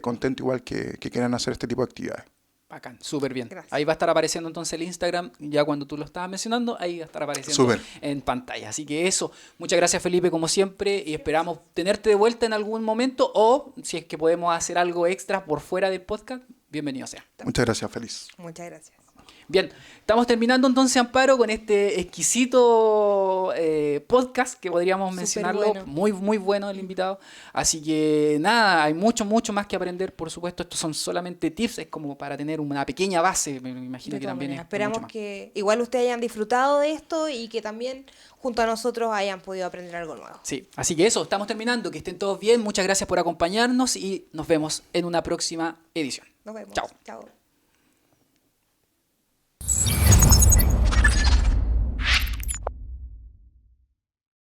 contento igual que quieran hacer este tipo de actividades. Bacán, súper bien. Gracias. Ahí va a estar apareciendo entonces el Instagram, ya cuando tú lo estabas mencionando, ahí va a estar apareciendo Súper. en pantalla. Así que eso, muchas gracias Felipe como siempre y esperamos tenerte de vuelta en algún momento o si es que podemos hacer algo extra por fuera del podcast, bienvenido sea. Muchas gracias, feliz. Muchas gracias. Bien, estamos terminando entonces, Amparo, con este exquisito podcast que podríamos Súper mencionarlo. bueno. Muy, muy bueno el invitado. Así que nada, hay mucho más que aprender, por supuesto. Estos son solamente tips, es como para tener una pequeña base. Me imagino De que todas también maneras, es mucho esperamos más. que igual ustedes hayan disfrutado de esto y que también junto a nosotros hayan podido aprender algo nuevo. Sí, así que eso, estamos terminando. Que estén todos bien. Muchas gracias por acompañarnos y nos vemos en una próxima edición. Nos vemos. Chao. Chao.